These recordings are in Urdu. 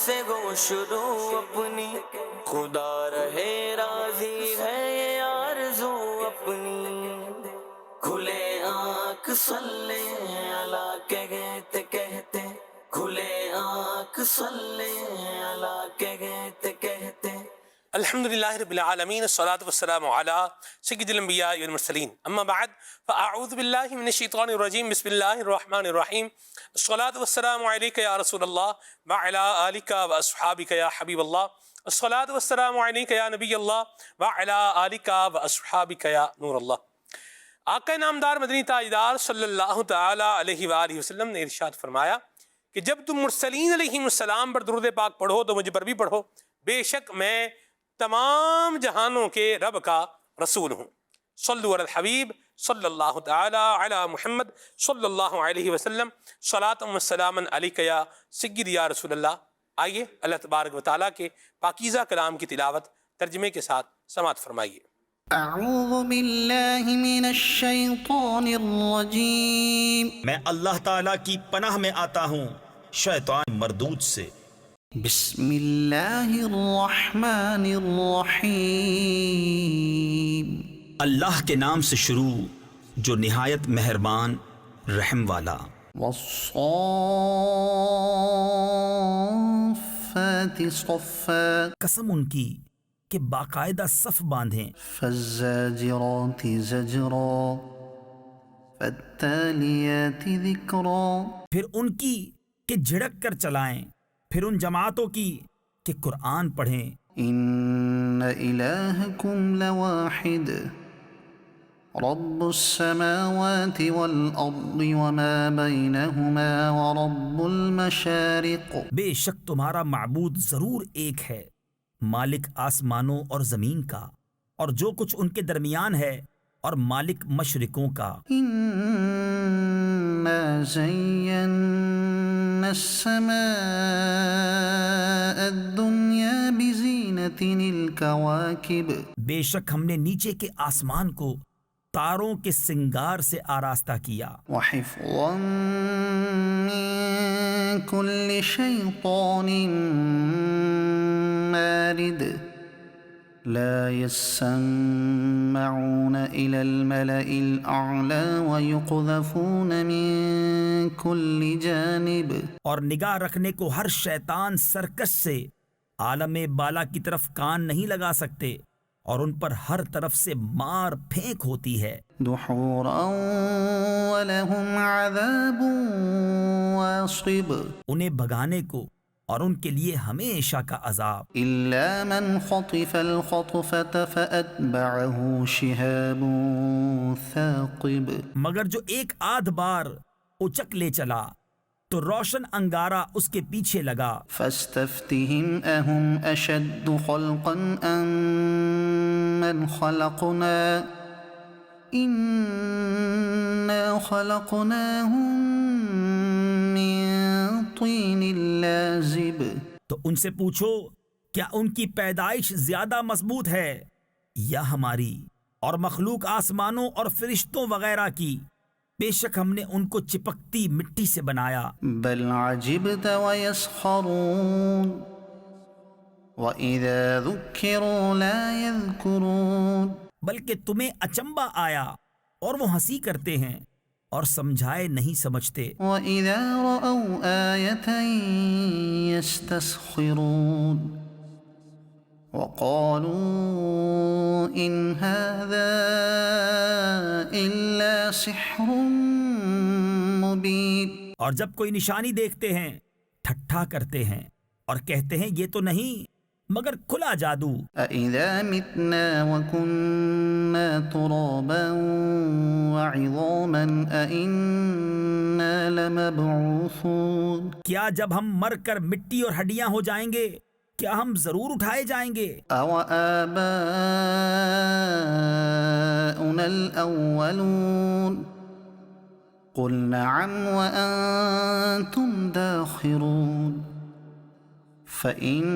سے گو شروع اپنی، خدا رہے راضی ہے یہ آرزو اپنی، کھلے آنکھ صلی اللہ کہتے کہتے، کھلے آنکھ صلی اللہ کہتے کہتے۔ الحمدللہ رب العالمین، الصلاة والسلام علی سید الانبیاء والمرسلین، اما بعد فاعوذ باللہ من الشیطان الرجیم، بسم اللہ الرحمن الرحیم، الصلاة والسلام علیک یا رسول اللہ وعلی آلک واصحابک یا حبیب اللہ، الصلاة والسلام علیک یا نبی اللہ وعلی آلک واصحابک یا نور اللہ۔ آقا نامدار مدنی تاجدار صلی اللہ تعالی علیہ وآلہ وسلم نے ارشاد فرمایا کہ جب تم مرسلین علیہ السلام پر درود پاک پڑھو تو مجھ پر بھی پڑھو، بے شک میں تمام جہانوں کے رب کا رسول ہوں۔ صلو علی الحبیب صلی اللہ تعالی علی محمد صلی اللہ علیہ وسلم، صلاۃ و سلاما علیک یا سید یا رسول اللہ۔ آئیے اللہ تبارک و تعالیٰ کے پاکیزہ کلام کی تلاوت ترجمے کے ساتھ سماعت فرمائیے۔ اعوذ باللہ من الشیطان الرجیم، میں اللہ تعالیٰ کی پناہ میں آتا ہوں شیطان مردود سے۔ بسم اللہ الرحمن الرحیم، اللہ کے نام سے شروع جو نہایت مہربان رحم والا۔ والصافات صفا، قسم ان کی کہ باقاعدہ صف باندھیں۔ فالزاجرات زجرا، فالتالیات ذکرا، پھر ان کی کہ جھڑک کر چلائیں، پھر ان جماعتوں کی کہ قرآن پڑھیں۔ ان الہکم لواحد، رب السماوات والارض وما بینہما ورب المشارق، بے شک تمہارا معبود ضرور ایک ہے، مالک آسمانوں اور زمین کا اور جو کچھ ان کے درمیان ہے، اور مالک مشرقوں کا۔ انا زینا السماء الدنیا بزینۃ الکواکب، بے شک ہم نے نیچے کے آسمان کو تاروں کے سنگار سے آراستہ کیا، وحفظا من کل شیطان مارد، لا يسمعون إلى الملأ الأعلى ويقذفون من كل جانب، اور نگاہ رکھنے کو ہر شیطان سرکش سے عالم بالا کی طرف کان نہیں لگا سکتے، اور ان پر ہر طرف سے مار پھینک ہوتی ہے۔ دحورا ولهم عذاب واصب، انہیں بھگانے کو اور ان کے لیے ہمیشہ کا عذاب۔ إلا من خطف الخطفة فأتبعه شهاب ثاقب، مگر جو ایک آدھ بار اچک لے چلا تو روشن انگارہ اس کے پیچھے لگا۔ فاستفتهم أهم أشد خلقا أم من خلقنا إنا خلقناهم من طين لازب، تو ان سے پوچھو کیا ان کی پیدائش زیادہ مضبوط ہے یا ہماری، اور مخلوق آسمانوں اور فرشتوں وغیرہ کی، بے شک ہم نے ان کو چپکتی مٹی سے بنایا۔ بل عجبت ويسخرون وإذا ذكروا لا يذكرون، بلکہ تمہیں اچنبا آیا اور وہ ہنسی کرتے ہیں اور سمجھائے نہیں سمجھتے۔ وإذا رأوا آية يستسخرون وقالوا إن هذا إلا سحر مبين، اور جب کوئی نشانی دیکھتے ہیں ٹھٹھا کرتے ہیں اور کہتے ہیں یہ تو نہیں مگر کھلا جادو۔ أإذا متنا وكنا ترابا وعظاما أإنا لمبعوثون، کیا جب ہم مر کر مٹی اور ہڈیاں ہو جائیں گے کیا ہم ضرور اٹھائے جائیں گے؟ أَوَآبَاؤُنَا الْأَوَّلُونَ قُلْ نَعَمْ وَأَنْتُمْ دَاخِرُونَ فَإِنَّمَا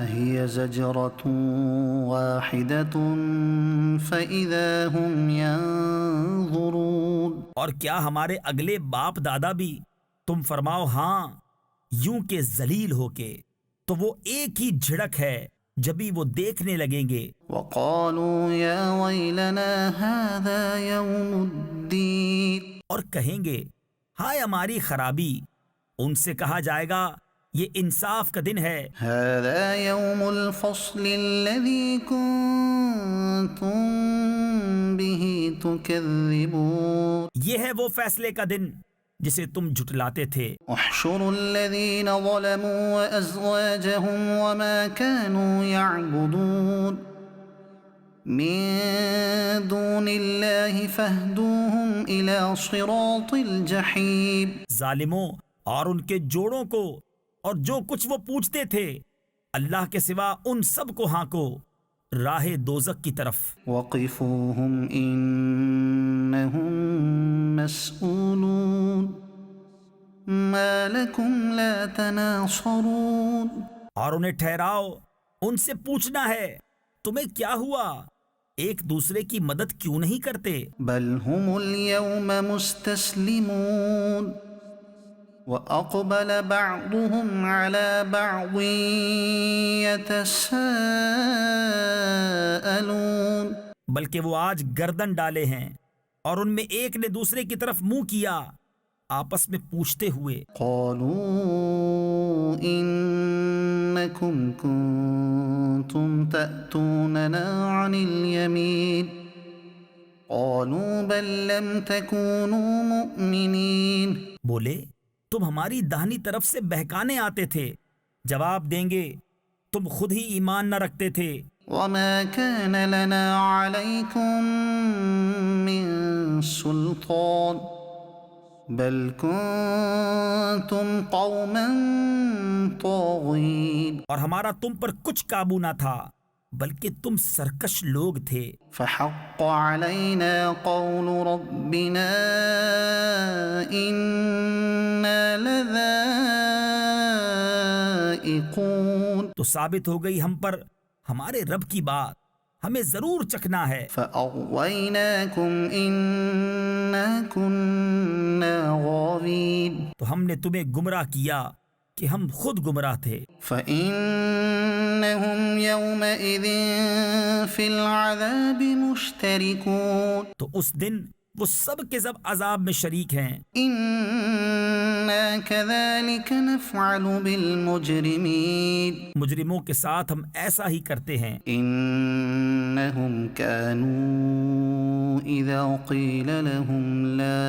هِيَ زَجْرَةٌ وَاحِدَةٌ فَإِذَا هُمْ يَنظُرُونَ، اور کیا ہمارے اگلے باپ دادا بھی؟ تم فرماؤ ہاں، یوں کہ ذلیل ہو کے، تو وہ ایک ہی جھڑک ہے جبھی وہ دیکھنے لگیں گے۔ وقالوا يا ويلنا هذا يوم الدين اور کہیں گے ہائے ہماری خرابی۔ ان سے کہا جائے گا یہ انصاف کا دن ہے، هذا يوم الفصل الذي كنتم به تكذبون یہ ہے وہ فیصلے کا دن جسے تم جھٹلاتے تھے۔ احشروا الذين ظلموا وأزواجهم وما كانوا يعبدون من دون الله فاهدوهم إلى صراط الجحيم ظالموں اور ان کے جوڑوں کو اور جو کچھ وہ پوچھتے تھے اللہ کے سوا ان سب کو ہانکو راہ دوزخ کی طرف۔ وقفوهم إنهم مسؤولون ما لكم لا تناصرون اور انہیں ٹھہراؤ، ان سے پوچھنا ہے تمہیں کیا ہوا، ایک دوسرے کی مدد کیوں نہیں کرتے؟ بل هم اليوم مستسلمون وأقبل بعضهم على بعض يتساءلون بلکہ وہ آج گردن ڈالے ہیں اور ان میں ایک نے دوسرے کی طرف منہ کیا آپس میں پوچھتے ہوئے۔ قالوا إنكم كنتم تأتوننا عن اليمين قالوا بل لم تكونوا مؤمنين بولے تم ہماری داہنی طرف سے بہکانے آتے تھے، جواب دیں گے تم خود ہی ایمان نہ رکھتے تھے۔ وما كان لنا عليكم من سلطان بل كنتم قوما طاغين اور ہمارا تم پر کچھ قابو نہ تھا بلکہ تم سرکش لوگ تھے۔ فحق علينا قول ربنا إنا لذائقون تو ثابت ہو گئی ہم پر ہمارے رب کی بات، ہمیں ضرور چکھنا ہے۔ فأغويناكم إنا كنا غاوين تو ہم نے تمہیں گمراہ کیا کہ ہم خود گمراہ تھے۔ فإنهم يومئذ في العذاب مشتركون تو اس دن وہ سب کے سب عذاب میں شریک ہیں۔ إنا كذلك نفعل بالمجرمين مجرموں کے ساتھ ہم ایسا ہی کرتے ہیں۔ إنهم كانوا إذا قيل لهم لا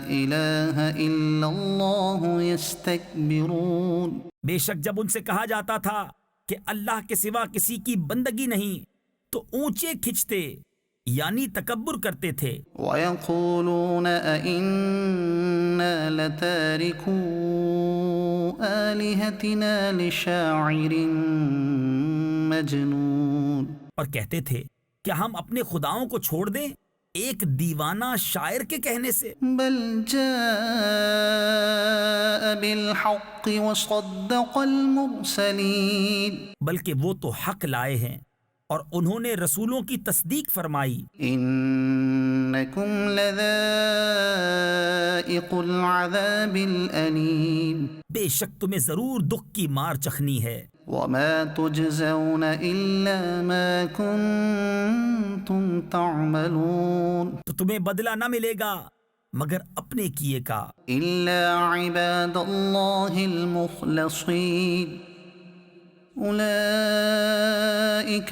إله إلا الله يستكبرون بے شک جب ان سے کہا جاتا تھا کہ اللہ کے سوا کسی کی بندگی نہیں تو اونچے کھچتے یعنی تکبر کرتے تھے۔ ويقولون أئنا لتاركو آلهتنا لشاعر مجنون اور کہتے تھے کیا ہم اپنے خداؤں کو چھوڑ دیں ایک دیوانہ شاعر کے کہنے سے؟ بل جاء بالحق وصدق المرسلين بلکہ وہ تو حق لائے ہیں اور انہوں نے رسولوں کی تصدیق فرمائی۔ إنكم لذائق العذاب الأليم بے شک تمہیں ضرور دکھ کی مار چکھنی ہے، وما تجزون إلا ما كنتم تعملون تو تمہیں بدلہ نہ ملے گا مگر اپنے کیے کا۔ إلا عباد الله المخلصين أولئك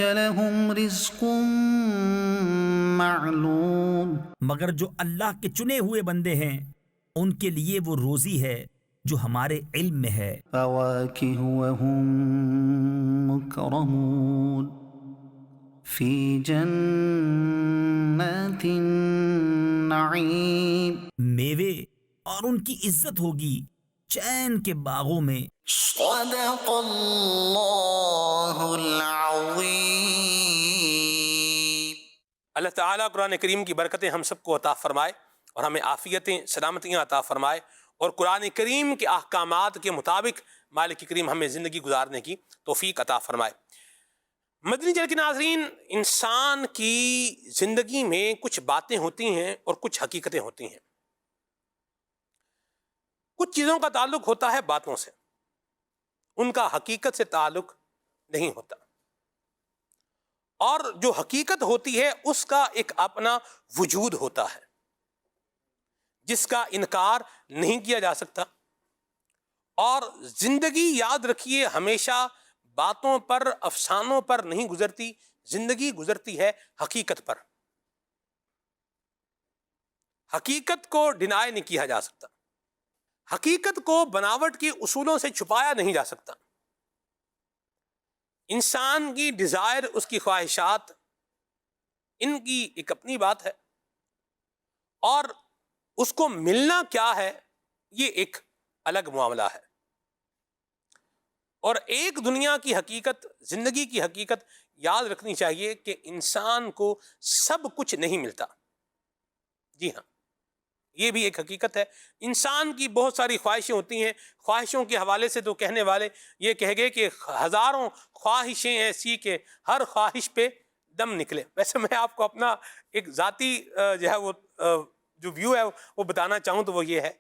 لهم رزق معلوم مگر جو اللہ کے چنے ہوئے بندے ہیں ان کے لیے وہ روزی ہے جو ہمارے علم میں ہے۔ فواكه وهم مكرمون في جنات النعيم میوے اور ان کی عزت ہوگی چین کے باغوں میں۔ صدق اللہ العظیم۔ اللہ تعالیٰ قرآن کریم کی برکتیں ہم سب کو عطا فرمائے اور ہمیں عافیتیں سلامتیاں عطا فرمائے اور قرآن کریم کے احکامات کے مطابق مالک کریم ہمیں زندگی گزارنے کی توفیق عطا فرمائے۔ مدنی چینل کے ناظرین، انسان کی زندگی میں کچھ باتیں ہوتی ہیں اور کچھ حقیقتیں ہوتی ہیں۔ کچھ چیزوں کا تعلق ہوتا ہے باتوں سے، ان کا حقیقت سے تعلق نہیں ہوتا، اور جو حقیقت ہوتی ہے اس کا ایک اپنا وجود ہوتا ہے جس کا انکار نہیں کیا جا سکتا۔ اور زندگی یاد رکھیے ہمیشہ باتوں پر، افسانوں پر نہیں گزرتی، زندگی گزرتی ہے حقیقت پر۔ حقیقت کو ڈینائی نہیں کیا جا سکتا، حقیقت کو بناوٹ کی اصولوں سے چھپایا نہیں جا سکتا۔ انسان کی ڈیزائر، اس کی خواہشات، ان کی ایک اپنی بات ہے، اور اس کو ملنا کیا ہے یہ ایک الگ معاملہ ہے۔ اور ایک دنیا کی حقیقت، زندگی کی حقیقت یاد رکھنی چاہیے کہ انسان کو سب کچھ نہیں ملتا۔ جی ہاں، یہ بھی ایک حقیقت ہے۔ انسان کی بہت ساری خواہشیں ہوتی ہیں، خواہشوں کے حوالے سے تو کہنے والے یہ کہہ گئے کہ ہزاروں خواہشیں ایسی کہ ہر خواہش پہ دم نکلے۔ ویسے میں آپ کو اپنا ایک ذاتی جو ہے وہ جو ویو ہے وہ بتانا چاہوں تو وہ یہ ہے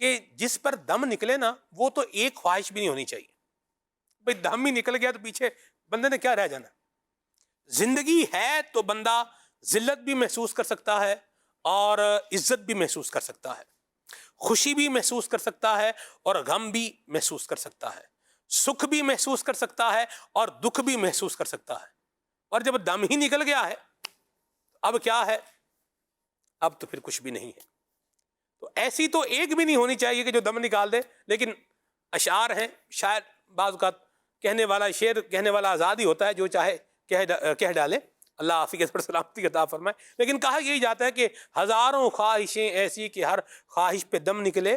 کہ جس پر دم نکلے نا، وہ تو ایک خواہش بھی نہیں ہونی چاہیے۔ بھئی دم ہی نکل گیا تو پیچھے بندے نے کیا رہ جانا۔ زندگی ہے تو بندہ ذلت بھی محسوس کر سکتا ہے اور عزت بھی محسوس کر سکتا ہے، خوشی بھی محسوس کر سکتا ہے اور غم بھی محسوس کر سکتا ہے، سکھ بھی محسوس کر سکتا ہے اور دکھ بھی محسوس کر سکتا ہے۔ اور جب دم ہی نکل گیا ہے اب کیا ہے؟ اب تو پھر کچھ بھی نہیں ہے۔ تو ایسی تو ایک بھی نہیں ہونی چاہیے کہ جو دم نکال دے، لیکن اشعار ہیں، شاید بعض اوقات کہنے والا، شعر کہنے والا آزاد ہی ہوتا ہے، جو چاہے کہہ ڈالے، اللہ عافیت پر سلامتی عطا فرمائے۔ لیکن کہا یہی جاتا ہے کہ ہزاروں خواہشیں ایسی کہ ہر خواہش پہ دم نکلے،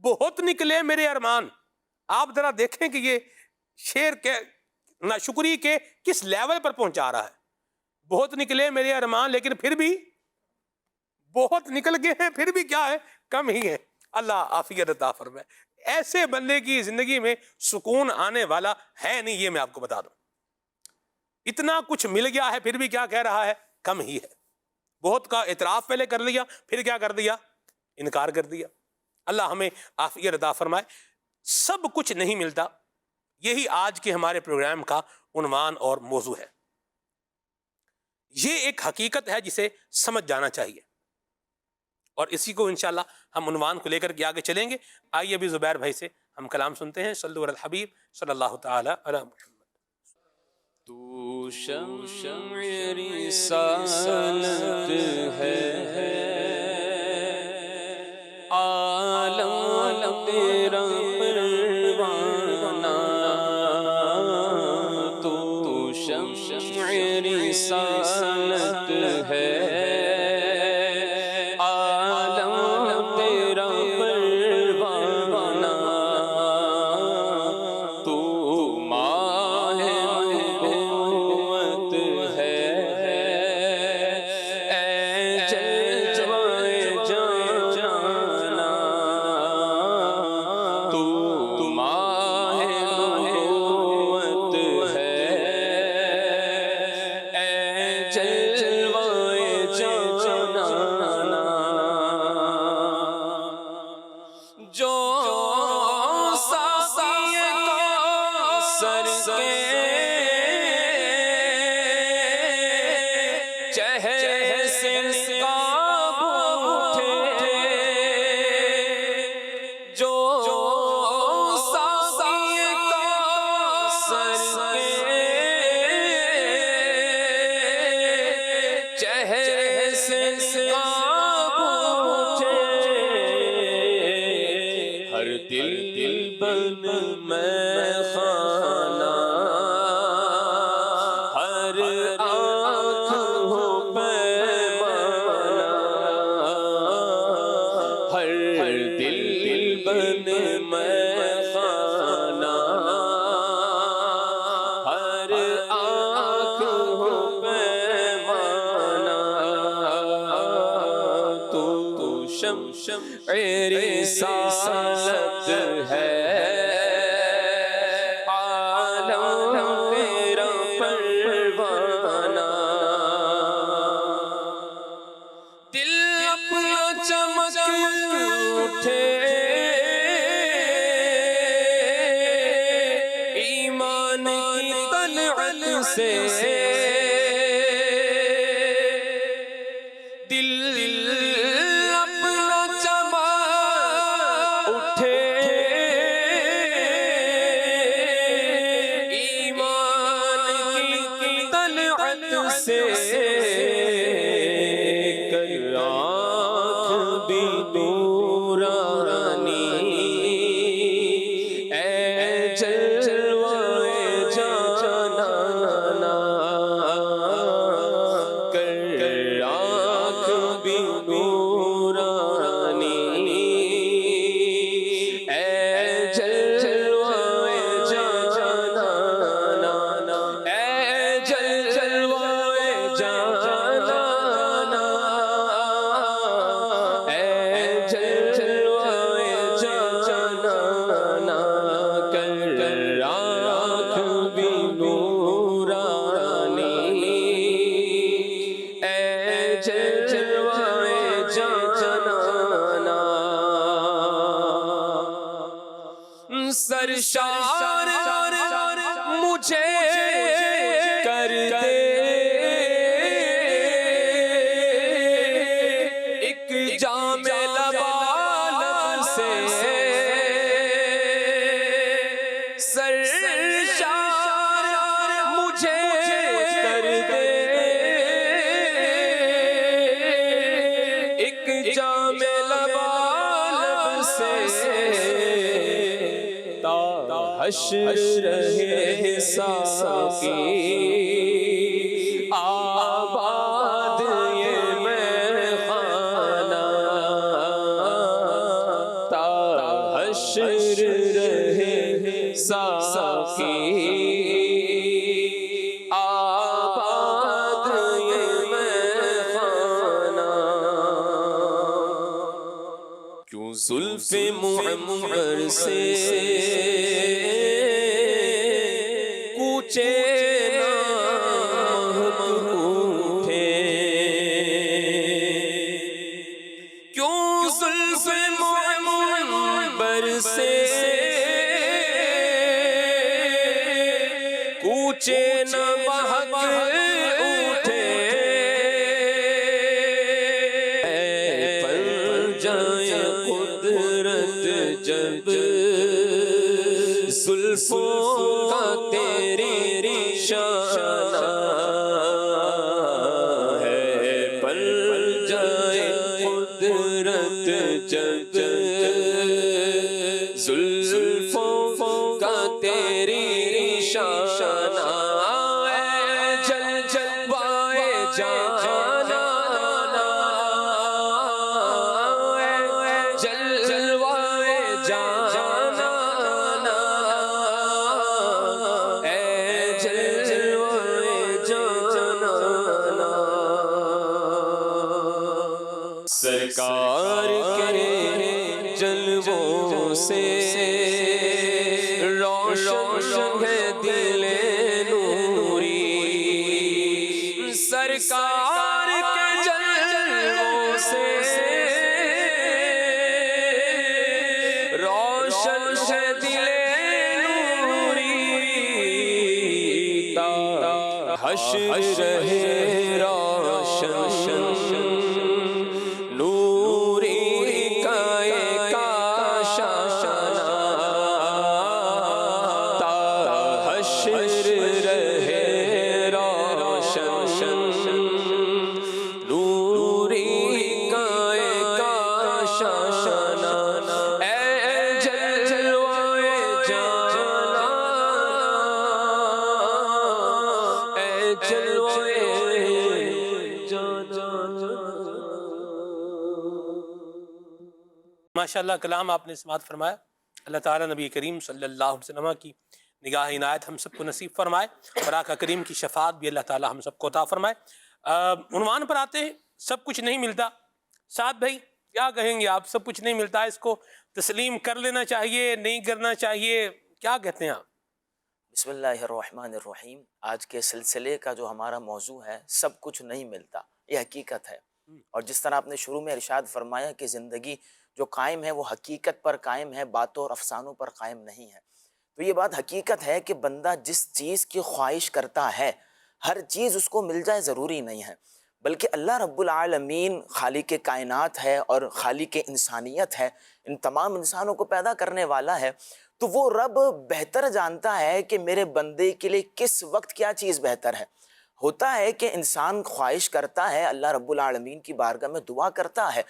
بہت نکلے میرے ارمان۔ آپ ذرا دیکھیں کہ یہ شعر کے ناشکری کے کس لیول پر پہنچا رہا ہے۔ بہت نکلے میرے ارمان، لیکن پھر بھی بہت نکل گئے ہیں، پھر بھی کیا ہے؟ کم ہی ہے۔ اللہ عافیت عطا فرمائے۔ ایسے بندے کی زندگی میں سکون آنے والا ہے نہیں، یہ میں آپ کو بتا دوں۔ اتنا کچھ مل گیا ہے پھر بھی کیا کہہ رہا ہے؟ کم ہی ہے۔ بہت کا اعتراف پہلے کر لیا، پھر کیا کر دیا؟ انکار کر دیا۔ اللہ ہمیں عافیت عطا فرمائے۔ سب کچھ نہیں ملتا، یہی آج کے ہمارے پروگرام کا عنوان اور موضوع ہے۔ یہ ایک حقیقت ہے جسے سمجھ جانا چاہیے، اور اسی کو انشاءاللہ ہم عنوان کو لے کر کے آگے چلیں گے۔ آئیے ابھی زبیر بھائی سے ہم کلام سنتے ہیں۔ صلو علی الحبیب صلی اللہ تعالی علی محمد۔ تو شمع رسالت ہے، عالم تیرا پروانہ، تو شمع رسالت ہے، عالم تیرا پروانہ، تو ماہ نبوت ہے، اے جلوہ جانا، تو ماہ نبوت ہے، اے جلوہ جانا، جو ساقی کوثر کے چہرے سے نقاب اٹھے، جو ساقی کوثر کے چہرے سے نقاب اٹھے، ہر دل بن میں خانہ، ہر آنکھ ہو پیمانہ، ہر دل بن میں خانہ، ہر آنکھ ہو پیمانہ، تو شمع رسالت ہے، عالم تیرا پروانہ، دل اپنا چمک اٹھے، سے دل اپنا چمک اٹھے، ایمان کی طلعت سے کر آنکھ بھی نورانی، اے جلوے جانانا، کر آنکھ بھی نورانی، اے جلوے جانانا، اے جلوے جانانا، اے جلوے جانانا، کر آنکھ بھی نورانی، اے جلوے جانانا، سرشار مجھے کر دے ایک جام لبالب سے، سرشار مجھے کر دے ایک جام لبالب سے، تا حشر رہے ساقی آباد یہ میخانہ، تا حشر رہے ساقی آباد یہ میخانہ، کیوں زلف معمر سے کوچے ناہک اٹھے، کیوں زلف معمر سے کوچے نہ بہک اٹھے، اے پنجائے قدرت جب زلفوں کا تیری شانہ ہے، پنجائے قدرت جب زلفوں کا تیری شانہ، اے جلوائے جانانا، اے جلوائے جانانا، اے جلوائے جانانا، سرکار کے جلووں سے روشن ہے دل نوری، سرکار کے جلووں سے روشن ہے دل نوری، تا حشر رہے روشن نوری کا ایک آشانہ، تا حشر رہے روشن نوری کا ایک آشانہ، اے جلوائے جانانا، اے جلوائے جانانا۔ ماشاءاللہ کلام آپ نے سماعت فرمایا، اللہ تعالیٰ نبی کریم صلی اللہ علیہ وسلم کی نگاہ عنایت ہم سب کو نصیب فرمائے، اور آقا کریم کی شفاعت بھی اللہ تعالیٰ ہم سب کو عطا فرمائے۔ عنوان پر آتے ہیں، سب کچھ نہیں ملتا۔ سعد بھائی کیا کہیں گے آپ؟ سب کچھ نہیں ملتا، اس کو تسلیم کر لینا چاہیے، نہیں کرنا چاہیے، کیا کہتے ہیں آپ؟ بسم اللہ الرحمن الرحیم۔ آج کے سلسلے کا جو ہمارا موضوع ہے، سب کچھ نہیں ملتا، یہ حقیقت ہے۔ اور جس طرح آپ نے شروع میں ارشاد فرمایا کہ زندگی جو قائم ہے وہ حقیقت پر قائم ہے، باتوں اور افسانوں پر قائم نہیں ہے، تو تو یہ بات حقیقت ہے کہ بندہ جس چیز کی خواہش کرتا ہے ہر چیز اس کو مل جائے ضروری نہیں ہے، بلکہ اللہ رب العالمین خالق کائنات ہے اور خالق انسانیت ہے، ان تمام انسانوں کو پیدا کرنے والا ہے، تو وہ رب بہتر جانتا ہے کہ میرے بندے کے لیے کس وقت کیا چیز بہتر ہے۔ ہوتا ہے کہ انسان خواہش کرتا ہے، اللہ رب العالمین کی بارگاہ میں دعا کرتا ہے،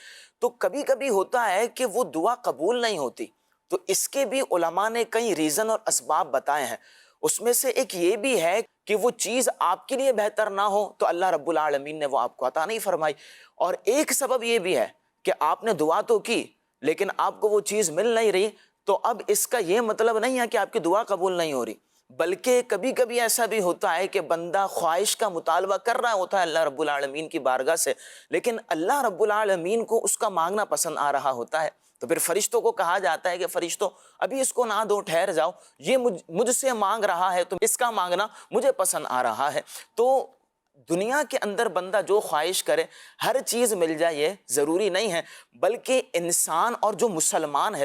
تو کبھی کبھی ہوتا ہے کہ وہ دعا قبول نہیں ہوتی، تو اس کے بھی علماء نے کئی ریزن اور اسباب بتائے ہیں۔ اس میں سے ایک یہ بھی ہے کہ وہ چیز آپ کے لیے بہتر نہ ہو تو اللہ رب العالمین نے وہ آپ کو عطا نہیں فرمائی، اور ایک سبب یہ بھی ہے کہ آپ نے دعا تو کی لیکن آپ کو وہ چیز مل نہیں رہی، تو اب اس کا یہ مطلب نہیں ہے کہ آپ کی دعا قبول نہیں ہو رہی، بلکہ کبھی کبھی ایسا بھی ہوتا ہے کہ بندہ خواہش کا مطالبہ کر رہا ہوتا ہے اللہ رب العالمین کی بارگاہ سے، لیکن اللہ رب العالمین کو اس کا مانگنا پسند آ رہا ہوتا ہے، تو پھر فرشتوں کو کہا جاتا ہے کہ فرشتوں ابھی اس کو نہ دو، ٹھہر جاؤ، یہ مجھ سے مانگ رہا ہے تو اس کا مانگنا مجھے پسند آ رہا ہے۔ تو دنیا کے اندر بندہ جو خواہش کرے ہر چیز مل جائے یہ ضروری نہیں ہے، بلکہ انسان اور جو مسلمان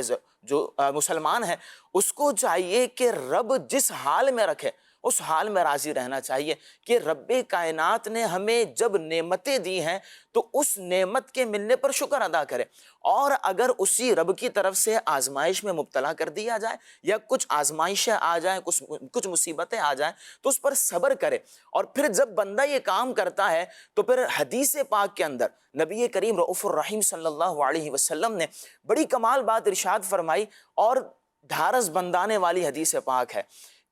ہے اس کو چاہیے کہ رب جس حال میں رکھے اس حال میں راضی رہنا چاہیے، کہ رب کائنات نے ہمیں جب نعمتیں دی ہیں تو اس نعمت کے ملنے پر شکر ادا کرے، اور اگر اسی رب کی طرف سے آزمائش میں مبتلا کر دیا جائے یا کچھ آزمائشیں آ جائیں، کچھ مصیبتیں آ جائیں تو اس پر صبر کرے۔ اور پھر جب بندہ یہ کام کرتا ہے تو پھر حدیث پاک کے اندر نبی کریم رؤوف الرحیم صلی اللہ علیہ وسلم نے بڑی کمال بات ارشاد فرمائی، اور ڈھارس بندانے والی حدیث پاک ہے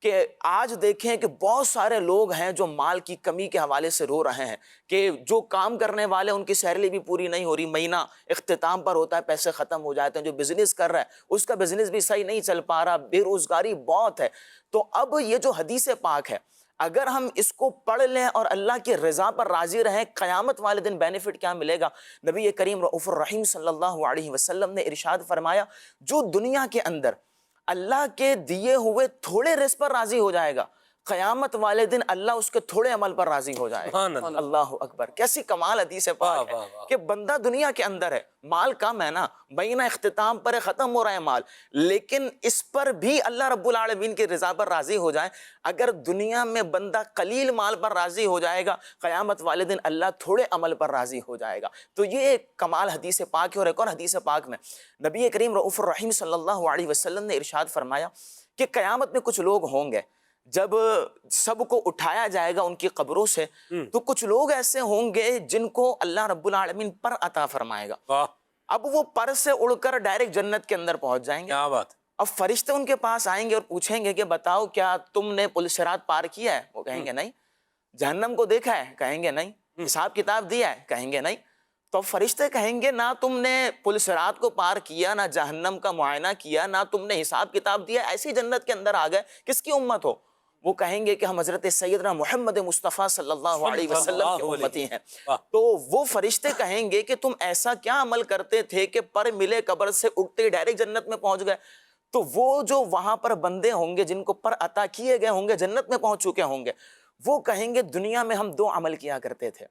کہ آج دیکھیں کہ بہت سارے لوگ ہیں جو مال کی کمی کے حوالے سے رو رہے ہیں، کہ جو کام کرنے والے ان کی سیلری بھی پوری نہیں ہو رہی، مہینہ اختتام پر ہوتا ہے، پیسے ختم ہو جاتے ہیں، جو بزنس کر رہا ہے اس کا بزنس بھی صحیح نہیں چل پا رہا، بے روزگاری بہت ہے۔ تو اب یہ جو حدیث پاک ہے اگر ہم اس کو پڑھ لیں اور اللہ کی رضا پر راضی رہیں، قیامت والے دن بینیفٹ کیا ملے گا؟ نبی کریم رؤوف الرحیم صلی اللہ علیہ وسلم نے ارشاد فرمایا، جو دنیا کے اندر اللہ کے دیے ہوئے تھوڑے رزق پر راضی ہو جائے گا، قیامت والے دن اللہ اس کے تھوڑے عمل پر راضی ہو جائے گا۔ اللہ اکبر، کیسی کمال حدیث پاک ہے کہ بندہ دنیا کے اندر ہے، مال کم ہے نا، مہینہ اختتام پر ختم ہو رہا ہے مال، لیکن اس پر بھی اللہ رب العالمین کی رضا پر راضی ہو جائے۔ اگر دنیا میں بندہ قلیل مال پر راضی ہو جائے گا، قیامت والے دن اللہ تھوڑے عمل پر راضی ہو جائے گا۔ تو یہ ایک کمال حدیث پاک ہے۔ اور ایک اور حدیث پاک میں نبی کریم رؤوف الرحیم صلی اللہ علیہ وسلم نے ارشاد فرمایا کہ قیامت میں کچھ لوگ ہوں گے، جب سب کو اٹھایا جائے گا ان کی قبروں سے، تو کچھ لوگ ایسے ہوں گے جن کو اللہ رب العالمین پر عطا فرمائے گا، اب وہ پر سے اڑ کر ڈائریکٹ جنت کے اندر پہنچ جائیں گے۔ کیا بات! اب فرشتے ان کے پاس آئیں گے اور پوچھیں گے کہ بتاؤ کیا تم نے پل صراط پار کیا ہے؟ وہ کہیں گے نہیں۔ جہنم کو دیکھا ہے؟ کہیں گے نہیں۔ حساب کتاب دیا ہے؟ کہیں گے نہیں۔ تو فرشتے کہیں گے نہ تم نے پل صراط کو پار کیا، نہ جہنم کا معائنہ کیا، نہ تم نے حساب کتاب دیا، ایسی جنت کے اندر آ گئے، کس کی امت ہو؟ وہ کہیں گے کہ ہم حضرت سیدنا محمد مصطفیٰ صلی اللہ علیہ وسلم کے امتی ہیں۔ تو وہ فرشتے کہیں گے کہ تم ایسا کیا عمل کرتے تھے کہ پر ملے قبر سے اٹھتے ڈائریکٹ جنت میں پہنچ گئے؟ تو وہ جو وہاں پر بندے ہوں گے جن کو پر عطا کیے گئے ہوں گے، جنت میں پہنچ چکے ہوں گے، وہ کہیں گے دنیا میں ہم دو عمل کیا کرتے تھے۔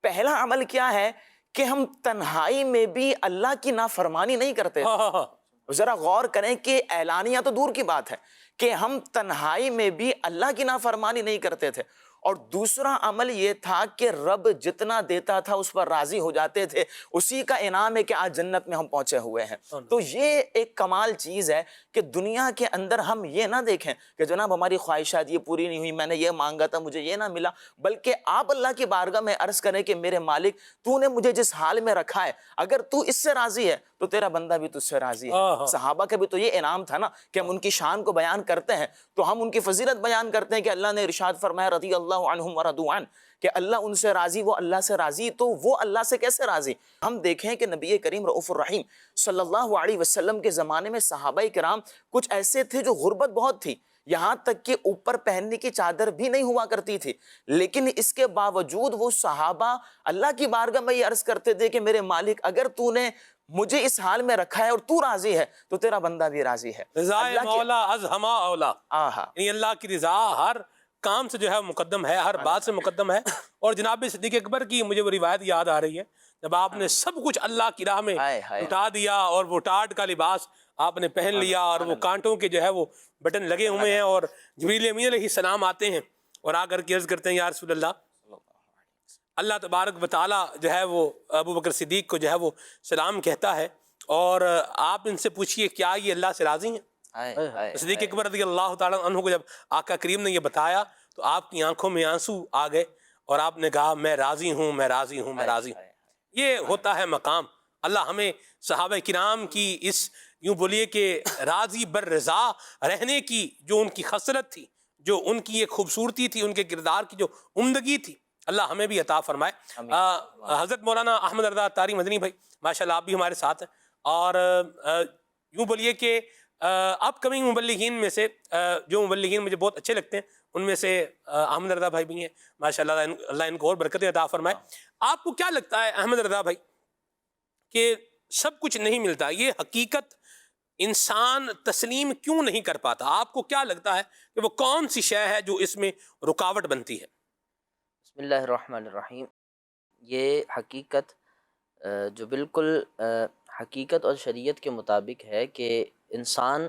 پہلا عمل کیا ہے کہ ہم تنہائی میں بھی اللہ کی نافرمانی نہیں کرتے تھے۔ ذرا غور کریں کہ اعلانیہ تو دور کی بات ہے کہ ہم تنہائی میں بھی اللہ کی نافرمانی نہیں کرتے تھے۔ اور دوسرا عمل یہ تھا کہ رب جتنا دیتا تھا اس پر راضی ہو جاتے تھے، اسی کا انعام ہے کہ آج جنت میں ہم پہنچے ہوئے ہیں۔ تو یہ ایک کمال چیز ہے کہ دنیا کے اندر ہم یہ نہ دیکھیں کہ جناب ہماری خواہشات یہ پوری نہیں ہوئی، میں نے یہ مانگا تھا مجھے یہ نہ ملا، بلکہ آپ اللہ کی بارگاہ میں عرض کریں کہ میرے مالک تو نے مجھے جس حال میں رکھا ہے، اگر تو اس سے راضی ہے تو تیرا بندہ بھی تجھ سے راضی ہے۔ صحابہ کا بھی تو یہ انعام تھا نا کہ ہم ان کی شان کو بیان کرتے ہیں تو ہم ان کی فضیلت بیان کرتے ہیں کہ اللہ نے ارشاد فرمایا رضی اللہ عنہم ورضوا عنہ، کہ اللہ ان سے راضی، وہ اللہ سے راضی، تو وہ اللہ سے کیسے راضی؟ ہم دیکھیں کہ نبی کریم رؤوف الرحیم صلی اللہ علیہ وسلم کے زمانے میں صحابہ کرام کچھ ایسے تھے جو غربت بہت تھی، یہاں تک کہ اوپر پہننے کی چادر بھی نہیں ہوا کرتی تھی، لیکن اس کے باوجود وہ صحابہ اللہ کی بارگاہ میں یہ عرض کرتے تھے کہ میرے مالک اگر تو نے مجھے اس حال میں رکھا ہے اور تو راضی ہے تو تیرا بندہ بھی راضی ہے۔ رضا مولا از ہما اولا، یعنی اللہ کی رضا ہر کام سے جو ہے مقدم ہے، ہر بات سے مقدم ہے۔ اور جناب صدیق اکبر کی مجھے وہ روایت یاد آ رہی ہے جب آپ نے سب کچھ اللہ کی راہ میں اٹھا دیا اور وہ ٹاٹ کا لباس آپ نے پہن لیا اور وہ کانٹوں کے جو ہے وہ بٹن لگے ہوئے ہیں، اور جبریل امین علیہ السلام آتے ہیں اور آ کر کے عرض کرتے ہیں یا رسول اللہ، اللہ تبارک و تعالیٰ جو ہے وہ ابو بکر صدیق کو جو ہے وہ سلام کہتا ہے، اور آپ ان سے پوچھیے کیا یہ اللہ سے راضی ہیں؟ صدیق اکبر رضی اللہ تعالیٰ عنہ کو جب آقا کریم نے یہ بتایا تو آپ کی آنکھوں میں آنسو آ گئے اور آپ نے کہا میں راضی ہوں، میں راضی ہوں، میں راضی ہوں۔ یہ ہوتا ہے مقام۔ اللہ ہمیں صحابہ کرام کی اس یوں بولیے کہ راضی بر رضا رہنے کی جو ان کی خصلت تھی، جو ان کی ایک خوبصورتی تھی، ان کے کردار کی جو عمدگی تھی، اللہ ہمیں بھی عطا فرمائے۔ حضرت مولانا احمد رضا اتاری مدنی بھائی ماشاءاللہ آپ بھی ہمارے ساتھ ہیں، اور یوں بولیے کہ اپ کمنگ مبلغین میں سے جو مبلغین مجھے بہت اچھے لگتے ہیں ان میں سے احمد رضا بھائی بھی ہیں ماشاءاللہ، اللہ ان کو اور برکتیں عطا فرمائے۔ آپ کو کیا لگتا ہے احمد رضا بھائی کہ سب کچھ نہیں ملتا، یہ حقیقت انسان تسلیم کیوں نہیں کر پاتا؟ آپ کو کیا لگتا ہے کہ وہ کون سی شے ہے جو اس میں رکاوٹ بنتی ہے؟ بسم اللہ الرحمن الرحیم۔ یہ حقیقت جو بالکل حقیقت اور شریعت کے مطابق ہے کہ انسان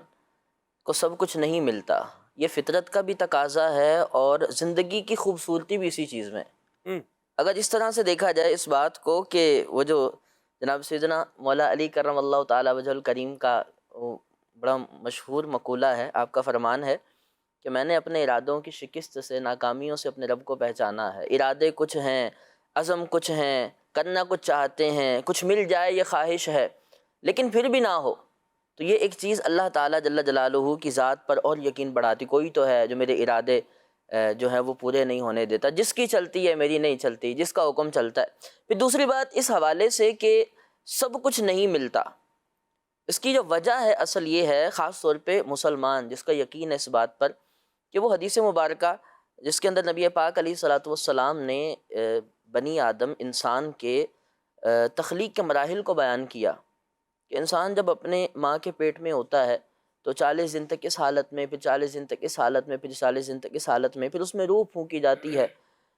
کو سب کچھ نہیں ملتا، یہ فطرت کا بھی تقاضا ہے اور زندگی کی خوبصورتی بھی اسی چیز میں۔ اگر اس طرح سے دیکھا جائے اس بات کو کہ وہ جو جناب سیدنا مولا علی کرم اللہ تعالیٰ وجہ الکریم کا وہ بڑا مشہور مقولہ ہے، آپ کا فرمان ہے کہ میں نے اپنے ارادوں کی شکست سے، ناکامیوں سے اپنے رب کو پہچانا ہے۔ ارادے کچھ ہیں، عزم کچھ ہیں، کرنا کچھ چاہتے ہیں، کچھ مل جائے یہ خواہش ہے، لیکن پھر بھی نہ ہو تو یہ ایک چیز اللہ تعالیٰ جل جلالہ کی ذات پر اور یقین بڑھاتی۔ کوئی تو ہے جو میرے ارادے جو ہے وہ پورے نہیں ہونے دیتا، جس کی چلتی ہے میری نہیں چلتی، جس کا حکم چلتا ہے۔ پھر دوسری بات اس حوالے سے کہ سب کچھ نہیں ملتا، اس کی جو وجہ ہے اصل یہ ہے، خاص طور پہ مسلمان جس کا یقین ہے اس بات پر کہ وہ حدیث مبارکہ جس کے اندر نبی پاک علیہ الصلاۃ والسلام نے بنی آدم انسان کے تخلیق کے مراحل کو بیان کیا کہ انسان جب اپنے ماں کے پیٹ میں ہوتا ہے تو 40 دن تک اس حالت میں، پھر 40 دن تک اس حالت میں، پھر 40 دن تک اس حالت میں، پھر اس میں روح پھونکی جاتی ہے،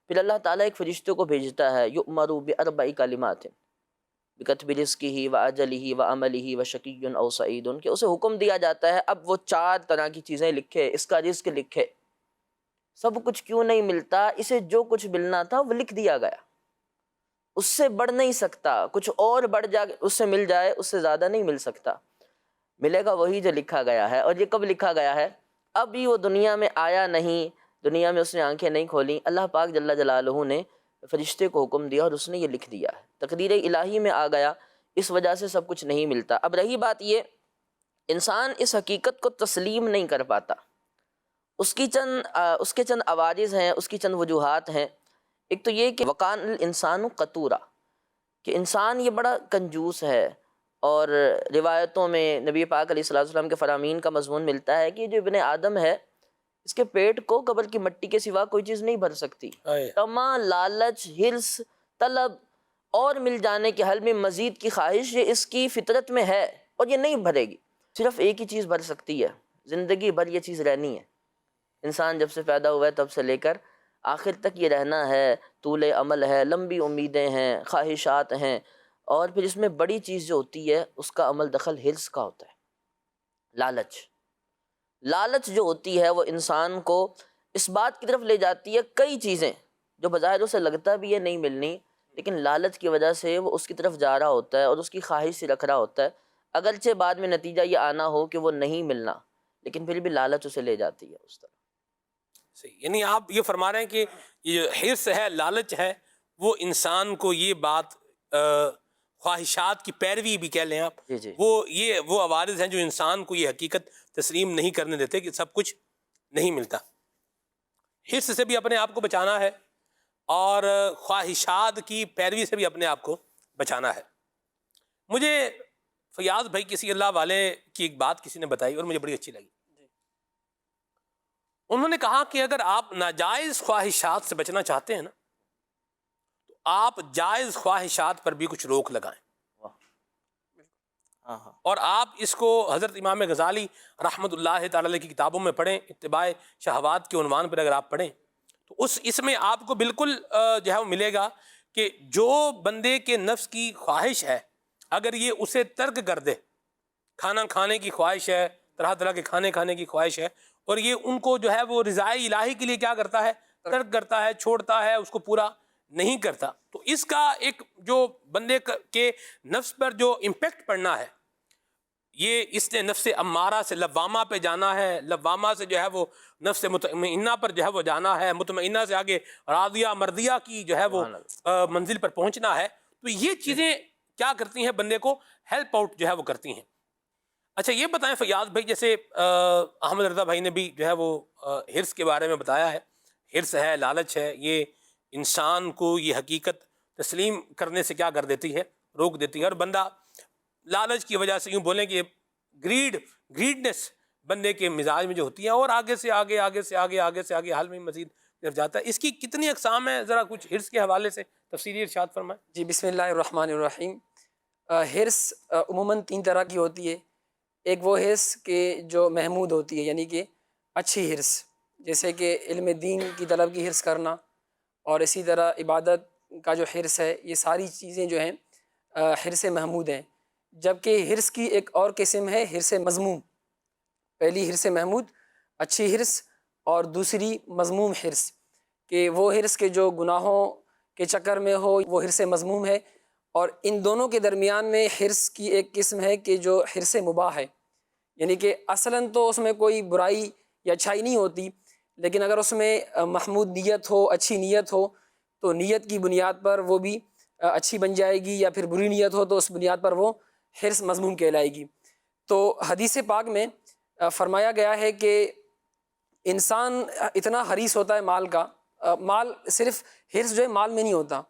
پھر اللہ تعالیٰ ایک فرشتے کو بھیجتا ہے، یؤمر باربع کلمات بکتب رزقہ واجلہ وعملہ وشقی او سعید، کہ اسے حکم دیا جاتا ہے اب وہ 4 طرح کی چیزیں لکھے، اس کا رزق لکھے۔ سب کچھ کیوں نہیں ملتا؟ اسے جو کچھ ملنا تھا وہ لکھ دیا گیا، اس سے بڑھ نہیں سکتا، کچھ اور بڑھ جائے اس سے مل جائے، اس سے زیادہ نہیں مل سکتا، ملے گا وہی جو لکھا گیا ہے۔ اور یہ کب لکھا گیا ہے؟ ابھی وہ دنیا میں آیا نہیں، دنیا میں اس نے آنکھیں نہیں کھولیں، اللہ پاک جل جلالہ نے فرشتے کو حکم دیا اور اس نے یہ لکھ دیا ہے، تقدیر الہی میں آ گیا، اس وجہ سے سب کچھ نہیں ملتا۔ اب رہی بات یہ، انسان اس حقیقت کو تسلیم نہیں کر پاتا، اس کے چند عوارض ہیں، اس کی چند وجوہات ہیں۔ ایک تو یہ کہ وقان الانسان قطورا، کہ انسان یہ بڑا کنجوس ہے، اور روایتوں میں نبی پاک علیہ الصلوۃ والسلام کے فرامین کا مضمون ملتا ہے کہ جو ابن آدم ہے اس کے پیٹ کو قبر کی مٹی کے سوا کوئی چیز نہیں بھر سکتی، طمع، لالچ، حرص، طلب اور مل جانے کے حل میں مزید کی خواہش، یہ اس کی فطرت میں ہے اور یہ نہیں بھرے گی۔ صرف ایک ہی چیز بھر سکتی ہے، زندگی بھر یہ چیز رہنی ہے، انسان جب سے پیدا ہوا ہے تب سے لے کر آخر تک یہ رہنا ہے، طول عمل ہے، لمبی امیدیں ہیں، خواہشات ہیں، اور پھر اس میں بڑی چیز جو ہوتی ہے اس کا عمل دخل حرص کا ہوتا ہے، لالچ جو ہوتی ہے وہ انسان کو اس بات کی طرف لے جاتی ہے، کئی چیزیں جو بظاہر اسے لگتا بھی ہے نہیں ملنی، لیکن لالچ کی وجہ سے وہ اس کی طرف جا رہا ہوتا ہے اور اس کی خواہش سے رکھ رہا ہوتا ہے، اگرچہ بعد میں نتیجہ یہ آنا ہو کہ وہ نہیں ملنا، لیکن پھر بھی لالچ اسے لے جاتی ہے اس طرح۔ صحیح، یعنی آپ یہ فرما رہے ہیں کہ یہ جو حرص ہے، لالچ ہے، وہ انسان کو یہ بات خواہشات کی پیروی بھی کہہ لیں آپ، جی وہ عوارض ہیں جو انسان کو یہ حقیقت تسلیم نہیں کرنے دیتے کہ سب کچھ نہیں ملتا۔ حرص سے بھی اپنے آپ کو بچانا ہے اور خواہشات کی پیروی سے بھی اپنے آپ کو بچانا ہے۔ مجھے فیاض بھائی کسی اللہ والے کی ایک بات کسی نے بتائی اور مجھے بڑی اچھی لگی۔ انہوں نے کہا کہ اگر آپ ناجائز خواہشات سے بچنا چاہتے ہیں نا تو آپ جائز خواہشات پر بھی کچھ روک لگائیں، اور آپ اس کو حضرت امام غزالی رحمۃ اللہ تعالی علیہ کی کتابوں میں پڑھیں، اتباع شہوات کے عنوان پر اگر آپ پڑھیں تو اس میں آپ کو بالکل جو ہے وہ ملے گا کہ جو بندے کے نفس کی خواہش ہے اگر یہ اسے ترک کر دے کھانا کھانے کی خواہش ہے، طرح طرح کے کھانے کھانے کی خواہش ہے، اور یہ ان کو جو ہے وہ رضائے الہی کے لیے کیا کرتا ہے؟ ترک کرتا ہے، چھوڑتا ہے، اس کو پورا نہیں کرتا۔ تو اس کا ایک جو بندے کے نفس پر جو امپیکٹ پڑنا ہے، یہ اس نے نفس امارہ سے لوامہ پہ جانا ہے، لوامہ سے جو ہے وہ نفس مطمئنہ پر جو ہے وہ جانا ہے، مطمئنہ سے آگے راضیہ مرضیہ کی جو ہے وہ منزل پر پہنچنا ہے۔ تو یہ چیزیں کیا کرتی ہیں؟ بندے کو ہیلپ آؤٹ جو ہے وہ کرتی ہیں۔ اچھا یہ بتائیں فیاض بھائی، جیسے احمد رضا بھائی نے بھی جو ہے وہ حرص کے بارے میں بتایا ہے، حرص ہے، لالچ ہے، یہ انسان کو یہ حقیقت تسلیم کرنے سے کیا کر دیتی ہے؟ روک دیتی ہے، اور بندہ لالچ کی وجہ سے، یوں بولیں کہ گریڈنس بندے کے مزاج میں جو ہوتی ہے، اور آگے سے آگے، آگے سے آگے، آگے سے آگے حال میں مزید طرف جاتا ہے۔ اس کی کتنی اقسام ہیں؟ ذرا کچھ حرص کے حوالے سے تفصیلی ارشاد فرمائیں۔ جی بسم اللہ الرحمن الرحیم۔ حرص عموماً 3 طرح کی ہوتی ہے۔ ایک وہ حرص کہ جو محمود ہوتی ہے، یعنی کہ اچھی حرص، جیسے کہ علم دین کی طلب کی حرص کرنا، اور اسی طرح عبادت کا جو حرص ہے، یہ ساری چیزیں جو ہیں حرص محمود ہیں۔ جبکہ حرص کی ایک اور قسم ہے حرص مذموم۔ پہلی حرص محمود اچھی حرص، اور دوسری مذموم حرص، کہ وہ حرص کے جو گناہوں کے چکر میں ہو، وہ حرص مذموم ہے۔ اور ان دونوں کے درمیان میں حرص کی ایک قسم ہے کہ جو حرص مباح ہے، یعنی کہ اصلاً تو اس میں کوئی برائی یا اچھائی نہیں ہوتی، لیکن اگر اس میں محمود نیت ہو، اچھی نیت ہو، تو نیت کی بنیاد پر وہ بھی اچھی بن جائے گی، یا پھر بری نیت ہو تو اس بنیاد پر وہ حرص مذموم کہلائے گی۔ تو حدیث پاک میں فرمایا گیا ہے کہ انسان اتنا حریص ہوتا ہے مال کا، مال صرف حرص جو ہے مال میں نہیں ہوتا،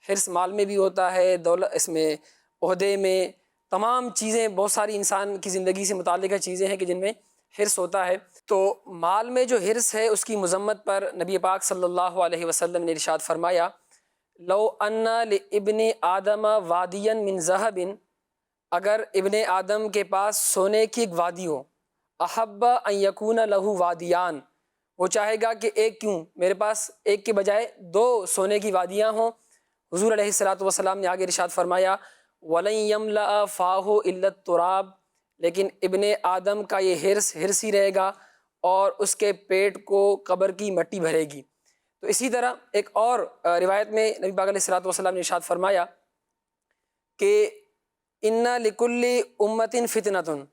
حرص مال میں بھی ہوتا ہے، دولت، اس میں عہدے میں، تمام چیزیں، بہت ساری انسان کی زندگی سے متعلقہ چیزیں ہیں کہ جن میں حرص ہوتا ہے۔ تو مال میں جو حرص ہے اس کی مذمت پر نبی پاک صلی اللہ علیہ وسلم نے ارشاد فرمایا، لو ان لابن آدم وادیا من ذہب، اگر ابن آدم کے پاس سونے کی ایک وادی ہو، احب ان یکون لہ وادیان، وہ چاہے گا کہ ایک کیوں، میرے پاس ایک کے بجائے 2 سونے کی وادیاں ہوں۔ حضور علیہ الصلوۃ والسلام نے آگے ارشاد فرمایا، وَلَن يَمْلَأَ فَاهُ إِلَّا التُّرَابُ، لیکن ابن آدم کا یہ حرص ہی رہے گا، اور اس کے پیٹ کو قبر کی مٹی بھرے گی۔ تو اسی طرح ایک اور روایت میں نبی پاک علیہ الصلوۃ والسلام نے ارشاد فرمایا کہ اِنَّ لِكُلِّ أُمَّةٍ فِتْنَةٌ،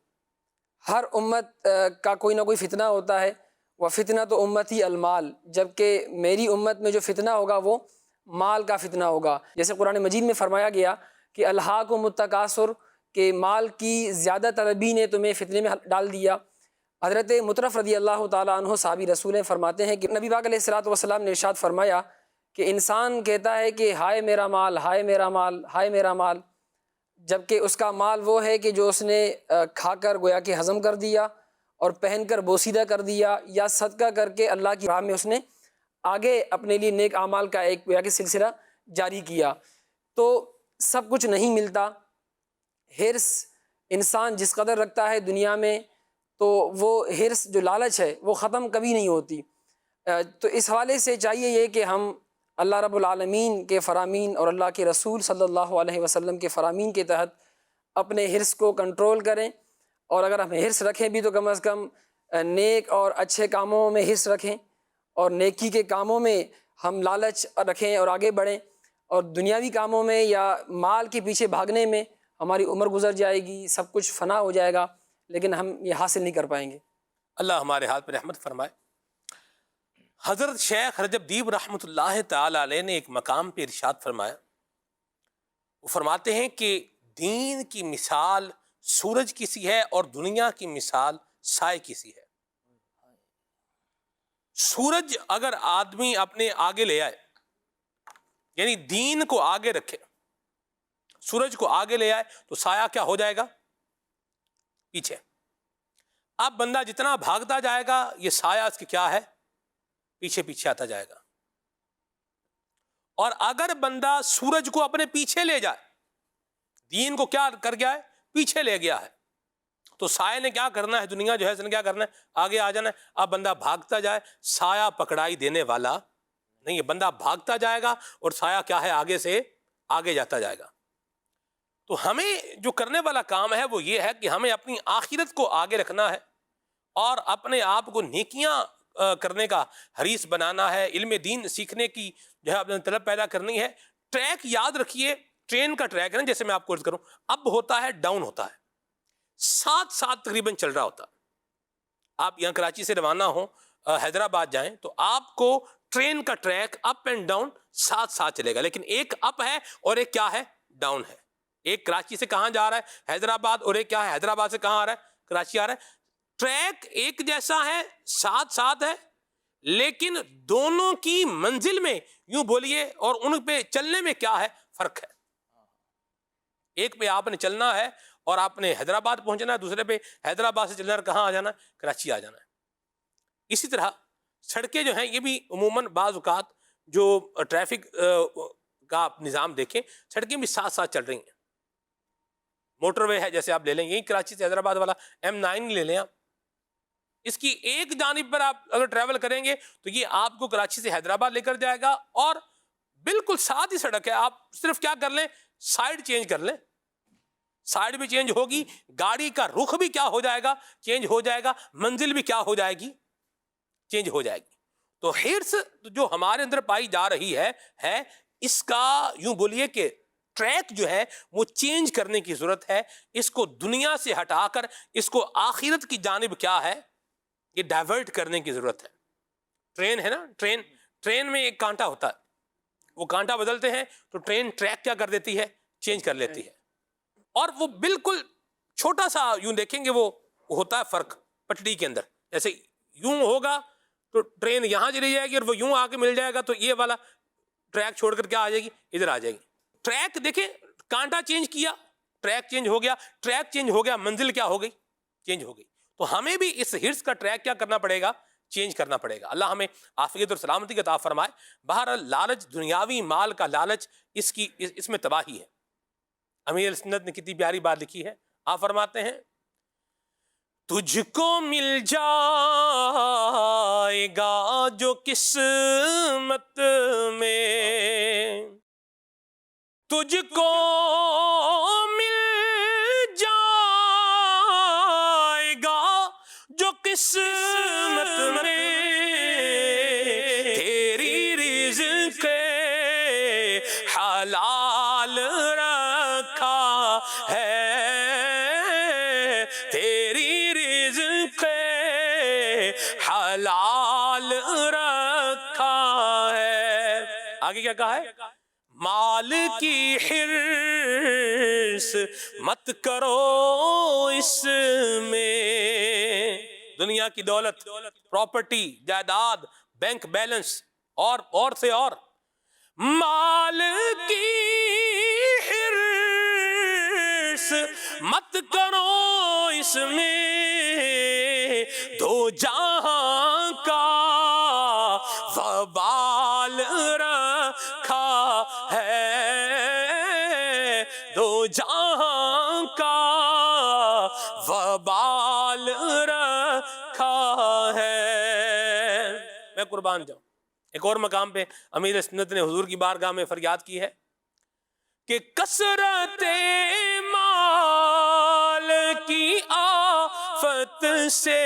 ہر امت کا کوئی نہ کوئی فتنہ ہوتا ہے، وَفِتْنَةُ أُمَّتِي الْمَال، جبکہ میری امت میں جو فتنہ ہوگا وہ مال کا فتنہ ہوگا۔ جیسے قرآن مجید میں فرمایا گیا کہ الہاکم التکاثر، کہ مال کی زیادہ طلبی نے تمہیں فتنے میں ڈال دیا۔ حضرت مطرف رضی اللہ تعالیٰ عنہ صحابی رسول ہیں، فرماتے ہیں کہ نبی پاک علیہ الصلوۃ والسلام نے ارشاد فرمایا کہ انسان کہتا ہے کہ ہائے میرا مال، ہائے میرا مال، ہائے میرا مال، جبکہ اس کا مال وہ ہے کہ جو اس نے کھا کر گویا کہ ہضم کر دیا، اور پہن کر بوسیدہ کر دیا، یا صدقہ کر کے اللہ کی راہ میں اس نے آگے اپنے لیے نیک اعمال کا ایک گویا کہ سلسلہ جاری کیا۔ تو سب کچھ نہیں ملتا۔ حرص انسان جس قدر رکھتا ہے دنیا میں، تو وہ حرص جو لالچ ہے وہ ختم کبھی نہیں ہوتی۔ تو اس حوالے سے چاہیے یہ کہ ہم اللہ رب العالمین کے فرامین اور اللہ کے رسول صلی اللہ علیہ وسلم کے فرامین کے تحت اپنے حرص کو کنٹرول کریں، اور اگر ہم حرص رکھیں بھی تو کم از کم نیک اور اچھے کاموں میں حرص رکھیں، اور نیکی کے کاموں میں ہم لالچ رکھیں اور آگے بڑھیں، اور دنیاوی کاموں میں یا مال کے پیچھے بھاگنے میں ہماری عمر گزر جائے گی، سب کچھ فنا ہو جائے گا، لیکن ہم یہ حاصل نہیں کر پائیں گے۔ اللہ ہمارے حال پر رحمت فرمائے۔ حضرت شیخ رجب دیب رحمۃ اللہ تعالی علیہ نے ایک مقام پہ ارشاد فرمایا، وہ فرماتے ہیں کہ دین کی مثال سورج کی سی ہے، اور دنیا کی مثال سائے کی سی ہے۔ سورج اگر آدمی اپنے آگے لے آئے، یعنی دین کو آگے رکھے، سورج کو آگے لے آئے، تو سایہ کیا ہو جائے گا؟ پیچھے۔ اب بندہ جتنا بھاگتا جائے گا، یہ سایہ اس کی کیا ہے؟ پیچھے پیچھے آتا جائے گا۔ اور اگر بندہ سورج کو اپنے پیچھے لے جائے، دین کو کیا کر گیا ہے؟ پیچھے لے گیا ہے، تو سائے نے کیا کرنا ہے؟ دنیا جو ہے اس نے کیا کرنا ہے؟ آگے آ جانا ہے۔ اب بندہ بھاگتا جائے، سایہ پکڑائی دینے والا نہیں ہے، بندہ بھاگتا جائے گا اور سایہ کیا ہے؟ آگے سے آگے جاتا جائے گا۔ تو ہمیں جو کرنے والا کام ہے وہ یہ ہے کہ ہمیں اپنی آخرت کو آگے رکھنا ہے اور اپنے آپ کو نیکیاں کرنے کا حریص بنانا ہے، علم دین سیکھنے کی جو ہے اپنے طلب پیدا کرنی ہے۔ ٹریک یاد رکھیے، ٹرین کا ٹریک ہے نا، جیسے میں آپ کو عرض کروں اپ ہوتا ہے ڈاؤن ہوتا ہے، ساتھ ساتھ تقریباً چل رہا ہوتا ہے۔ آپ یہاں کراچی سے روانہ ہوں حیدرآباد جائیں تو آپ کو ٹرین کا ٹریک اپ اینڈ ڈاؤن ساتھ ساتھ چلے گا، لیکن ایک اپ ہے اور ایک کیا ہے، ڈاؤن ہے۔ ایک کراچی سے کہاں جا رہا ہے، حیدرآباد، اور ایک کیا ہے، حیدرآباد سے کہاں آ رہا ہے، کراچی آ رہا ہے۔ ٹریک ایک جیسا ہے، ساتھ ساتھ ہے، لیکن دونوں کی منزل میں یوں بولیے اور ان پہ چلنے میں کیا ہے، فرق ہے۔ ایک پہ آپ نے چلنا ہے اور آپ نے حیدرآباد پہنچنا ہے، دوسرے پہ حیدرآباد سے چلنا ہے کہاں آ جانا ہے، کراچی آ جانا ہے۔ اسی طرح سڑکیں جو ہیں یہ بھی عموماً بعض اوقات جو ٹریفک کا آپ نظام دیکھیں، سڑکیں بھی ساتھ ساتھ چل رہی ہیں۔ موٹر وے ہے جیسے آپ لے لیں، یہی کراچی سے حیدرآباد والا M9 لے لیں آپ، اس کی ایک جانب پر آپ اگر ٹریول کریں گے تو یہ آپ کو کراچی سے حیدرآباد لے کر جائے گا، اور بالکل ساتھ ہی سڑک ہے، آپ صرف کیا کر لیں، سائیڈ چینج کر لیں، سائیڈ بھی چینج ہوگی، گاڑی کا رخ بھی کیا ہو جائے گا، چینج ہو جائے گا، منزل بھی کیا ہو جائے گی، چینج ہو جائے گی۔ تو حرص جو ہمارے اندر پائی جا رہی ہے اس کا یوں بولیے کہ ٹریک جو ہے وہ چینج کرنے کی ضرورت ہے، اس کو دنیا سے ہٹا کر اس کو آخرت کی جانب کیا ہے، یہ ڈائیورٹ کرنے کی ضرورت ہے۔ ٹرین ہے نا، ٹرین میں ایک کانٹا ہوتا ہے، وہ کانٹا بدلتے ہیں تو ٹرین ٹریک کیا کر دیتی ہے، چینج کر لیتی ہے، اور وہ بالکل چھوٹا سا یوں دیکھیں گے وہ ہوتا ہے فرق پٹڑی کے اندر، جیسے یوں ہوگا تو ٹرین یہاں چلی جائے گی اور وہ یوں آ کے مل جائے گا تو یہ والا ٹریک چھوڑ کر کیا آ جائے گی، ادھر آ جائے گی۔ ٹریک دیکھیں، کانٹا چینج کیا، ٹریک چینج ہو گیا، ٹریک چینج ہو گیا، منزل کیا ہو گئی، چینج ہو گئی۔ تو ہمیں بھی اس حرص کا ٹریک کیا کرنا پڑے گا، چینج کرنا پڑے گا۔ اللہ ہمیں عافیت اور سلامتی کا عطا فرمائے۔ بہرحال لالچ، دنیاوی مال کا لالچ، اس میں تباہی ہے۔ امیر سنت نے کتنی پیاری بات لکھی ہے، آپ فرماتے ہیں تجھ کو مل جائے گا جو قسمت میں، تجھ کو مل جائے گا جو قسمت میں، تیری رزق حلال رکھا ہے، تیری رزق حلال رکھا ہے۔ آگے کیا کہا ہے، مال کی حرص مت کرو اس میں، دنیا کی دولت، پراپرٹی، جائیداد، بینک بیلنس اور سے اور، مال کی حرص مت کرو اس میں، دو جہاں کا وبال رکھا ہے، دو جہاں کا وبال رکھا ہے۔ میں قربان جاؤں، ایک اور مقام پہ امیر سنت نے حضور کی بارگاہ میں فریاد کی ہے کہ کثرت مال کی آفت سے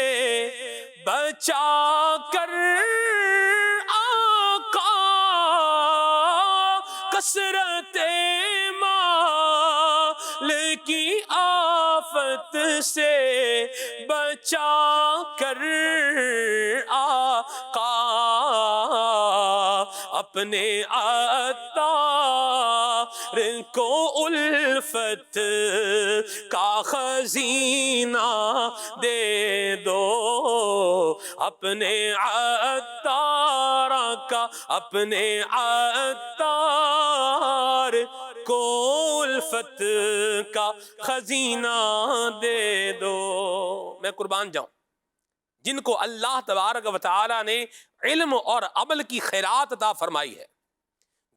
بچا کر آقا، کثرت مال کی آفت سے بچا کر آقا، اپنے عطار کو الفت کا خزینہ دے دو، اپنے عطار کا، اپنے عطار کو الفت کا خزینہ دے دو۔ میں قربان جاؤں، جن کو اللہ تبارک و تعالی نے علم اور عمل کی خیرات عطا فرمائی ہے،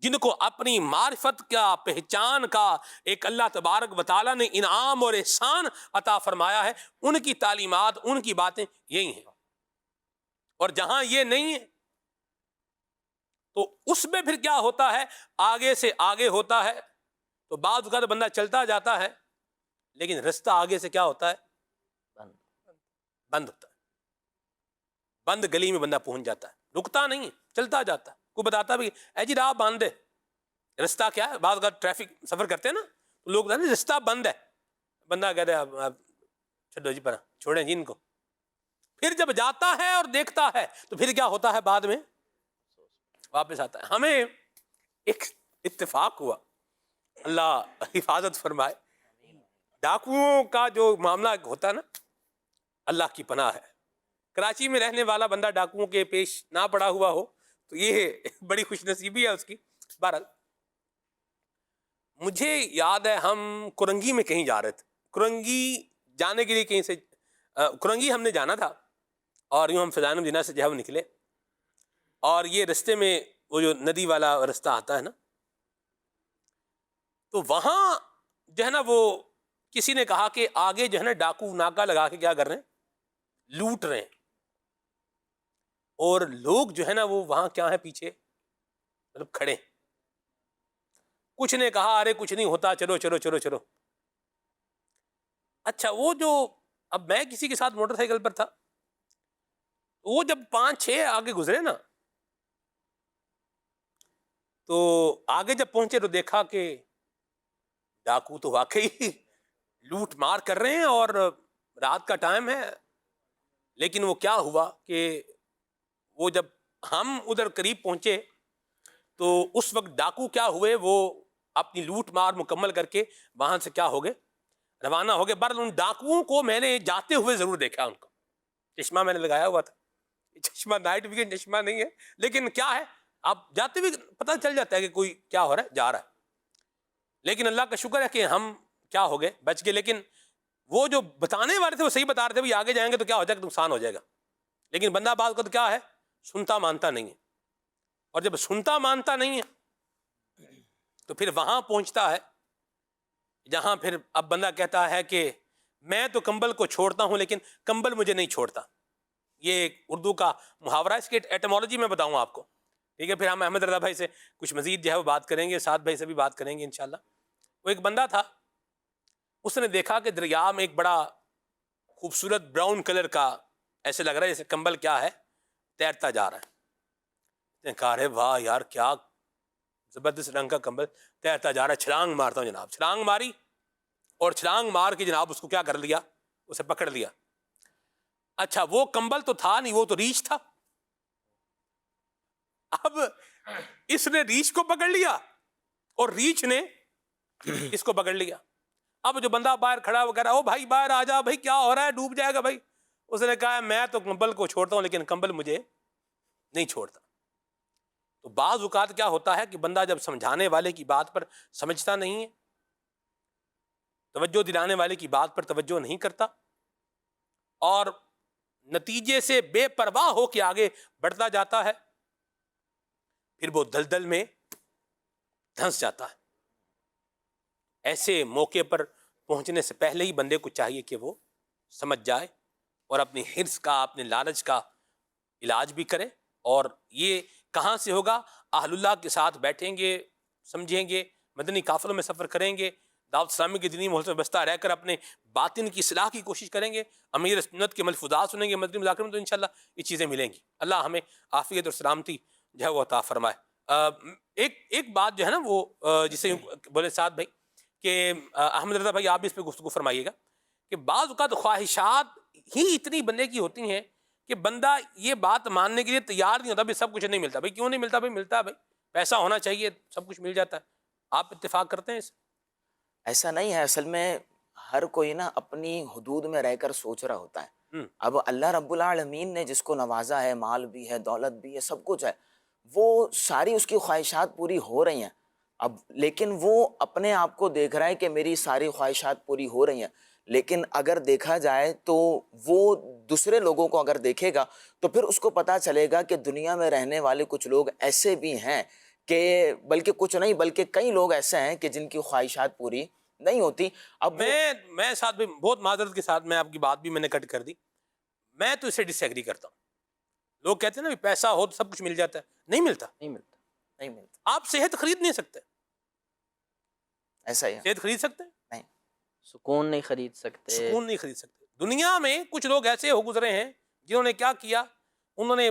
جن کو اپنی معرفت کا، پہچان کا ایک اللہ تبارک و تعالی نے انعام اور احسان عطا فرمایا ہے، ان کی تعلیمات، ان کی باتیں یہی ہیں۔ اور جہاں یہ نہیں ہے تو اس میں پھر کیا ہوتا ہے، آگے سے آگے ہوتا ہے، تو بعض اوقات بندہ چلتا جاتا ہے لیکن رستہ آگے سے کیا ہوتا ہے؟ بند ہوتا ہے، بند گلی میں بندہ پہنچ جاتا ہے، رکتا نہیں ہے، چلتا جاتا ہے، کوئی بتاتا بھی اے جی راہ بند ہے، رستہ کیا ہے؟ بعض اوقات ٹریفک سفر کرتے ہیں نا تو لوگ کہتے ہیں رستہ بند ہے، بندہ کہتے ہیں اب چھوڑو جی، پر چھوڑیں جی ان کو. پھر جب جاتا ہے اور دیکھتا ہے تو پھر کیا ہوتا ہے؟ بعد میں واپس آتا ہے. ہمیں ایک اتفاق ہوا، اللہ حفاظت فرمائے، ڈاکوؤں کا جو معاملہ ہوتا ہے نا، اللہ کی پناہ ہے. کراچی میں رہنے والا بندہ ڈاکوؤں کے پیش نہ پڑا ہوا ہو تو یہ بڑی خوش نصیبی ہے اس کی. بہرحال مجھے یاد ہے ہم کرنگی میں کہیں جا رہے تھے، کرنگی جانے کے لیے کہیں سے کرنگی ہم نے جانا تھا، اور یوں ہم فضائل المدینہ سے جو ہے وہ نکلے، اور یہ رستے میں وہ جو ندی والا رستہ آتا ہے نا، تو وہاں جو ہے نا وہ کسی نے کہا کہ آگے جو ہے نا ڈاکو ناکا لگا کے کیا کر رہے ہیں؟ لوٹ رہے ہیں. اور لوگ جو ہے نا وہ وہاں کیا ہے؟ پیچھے مطلب کھڑے. کچھ نے کہا ارے کچھ نہیں ہوتا، چلو چلو چلو چلو. اچھا وہ جو اب میں کسی کے ساتھ موٹر سائیکل پر تھا، وہ جب 5-6 آگے گزرے نا تو آگے جب پہنچے تو دیکھا کہ ڈاکو تو واقعی لوٹ مار کر رہے ہیں اور رات کا ٹائم ہے. لیکن وہ کیا ہوا کہ وہ جب ہم ادھر قریب پہنچے تو اس وقت ڈاکو کیا ہوئے، وہ اپنی لوٹ مار مکمل کر کے وہاں سے کیا ہو گئے؟ روانہ ہو گئے. بہرحال ان ڈاکوؤں کو میں نے جاتے ہوئے ضرور دیکھا. ان کو چشمہ میں نے لگایا ہوا تھا، چشمہ نائٹ ویژن چشمہ نہیں ہے، لیکن کیا ہے آپ جاتے ہوئے پتہ چل جاتا ہے کہ کوئی کیا ہو رہا ہے، جا رہا ہے. لیکن اللہ کا شکر ہے کہ ہم کیا ہو گئے؟ بچ گئے. لیکن وہ جو بتانے والے تھے وہ صحیح بتا رہے تھے، بھی آگے جائیں گے تو کیا ہو جائے گا؟ نقصان ہو جائے گا. لیکن بندہ بعض کا تو کیا ہے؟ سنتا مانتا نہیں ہے. اور جب سنتا مانتا نہیں ہے تو پھر وہاں پہنچتا ہے جہاں پھر اب بندہ کہتا ہے کہ میں تو کمبل کو چھوڑتا ہوں لیکن کمبل مجھے نہیں چھوڑتا. یہ ایک اردو کا محاورہ ہے، اس کی ایٹمالوجی میں بتاؤں آپ کو، ٹھیک ہے؟ پھر ہم احمد رضا بھائی سے کچھ مزید جو ہے وہ بات کریں گے، سعد بھائی سے بھی بات کریں گے انشاءاللہ. وہ ایک بندہ تھا، اس نے دیکھا کہ دریا میں ایک بڑا خوبصورت براؤن کلر کا ایسے لگ رہا ہے جیسے کمبل کیا ہے تیرتا جا رہا ہے. کہا رہے واہ یار کیا زبردست رنگ کا کمبل تیرتا جا رہا ہے. چھلانگ مارتا ہوں جناب. چھلانگ ماری اور چھلانگ مار کے جناب اس کو کیا کر لیا؟ اسے پکڑ لیا. اچھا وہ کمبل تو تھا نہیں، وہ تو ریچھ تھا. اب اس نے ریچھ کو پکڑ لیا اور ریچھ نے اس کو پکڑ لیا. اب جو بندہ باہر کھڑا وہ کہہ رہا او بھائی باہر آ جا بھائی، کیا ہو رہا ہے؟ ڈوب جائے گا بھائی. اس نے کہا میں تو کمبل کو چھوڑتا ہوں لیکن کمبل مجھے نہیں چھوڑتا. تو بعض اوقات کیا ہوتا ہے کہ بندہ جب سمجھانے والے کی بات پر سمجھتا نہیں ہے، توجہ دلانے والے کی بات پر توجہ نہیں کرتا، اور نتیجے سے بے پرواہ ہو کے آگے بڑھتا جاتا ہے، پھر وہ دلدل میں دھنس جاتا ہے. ایسے موقع پر پہنچنے سے پہلے ہی بندے کو چاہیے کہ وہ سمجھ جائے اور اپنی حرص کا، اپنے لالچ کا علاج بھی کرے. اور یہ کہاں سے ہوگا؟ اہل اللہ کے ساتھ بیٹھیں گے، سمجھیں گے، مدنی قافلوں میں سفر کریں گے، دعوت اسلامی کے دینی ماحول میں بستہ رہ کر اپنے باطن کی اصلاح کی کوشش کریں گے، امیر سنت کے ملفوظات سنیں گے مدنی مذاکرے میں، تو انشاءاللہ یہ چیزیں ملیں گی. اللہ ہمیں عافیت اور سلامتی جو ہے وہ عطا فرمائے. ایک بات جو ہے نا وہ جسے بولے سعد بھائی کہ احمد رضا بھائی آپ بھی اس پہ گفتگو فرمائیے گا کہ بعض اوقات خواہشات ہی اتنی بندے کی ہوتی ہیں کہ بندہ یہ بات ماننے کے لیے تیار نہیں ہوتا بھی سب کچھ نہیں ملتا. بھائی کیوں نہیں ملتا؟ بھائی ملتا ہے، بھائی پیسہ ہونا چاہیے، سب کچھ مل جاتا ہے. آپ اتفاق کرتے ہیں اس؟ ایسا نہیں ہے. اصل میں ہر کوئی نا اپنی حدود میں رہ کر سوچ رہا ہوتا ہے. اب اللہ رب العالمین نے جس کو نوازا ہے، مال بھی ہے، دولت بھی ہے، سب کچھ ہے، وہ ساری اس کی خواہشات پوری ہو رہی ہیں. اب لیکن وہ اپنے آپ کو دیکھ رہا ہے کہ میری ساری خواہشات پوری ہو رہی ہیں، لیکن اگر دیکھا جائے تو وہ دوسرے لوگوں کو اگر دیکھے گا تو پھر اس کو پتہ چلے گا کہ دنیا میں رہنے والے کچھ لوگ ایسے بھی ہیں کہ بلکہ کچھ نہیں بلکہ کئی لوگ ایسے ہیں کہ جن کی خواہشات پوری نہیں ہوتی. اب میں ساتھ بھی بہت معذرت کے ساتھ میں آپ کی بات بھی میں نے کٹ کر دی، میں تو اسے ڈس ایگری کرتا ہوں. لوگ کہتے ہیں نا پیسہ ہو تو سب کچھ مل جاتا ہے. نہیں ملتا، نہیں ملتا. آپ صحت خرید نہیں سکتے. ایسا ہی ہے. صحت خرید سکتے ہیں؟ نہیں. سکون نہیں خرید سکتے. سکون نہیں خرید سکتے. دنیا میں کچھ لوگ ایسے ہو گزرے ہیں جنہوں نے کیا کیا، انہوں نے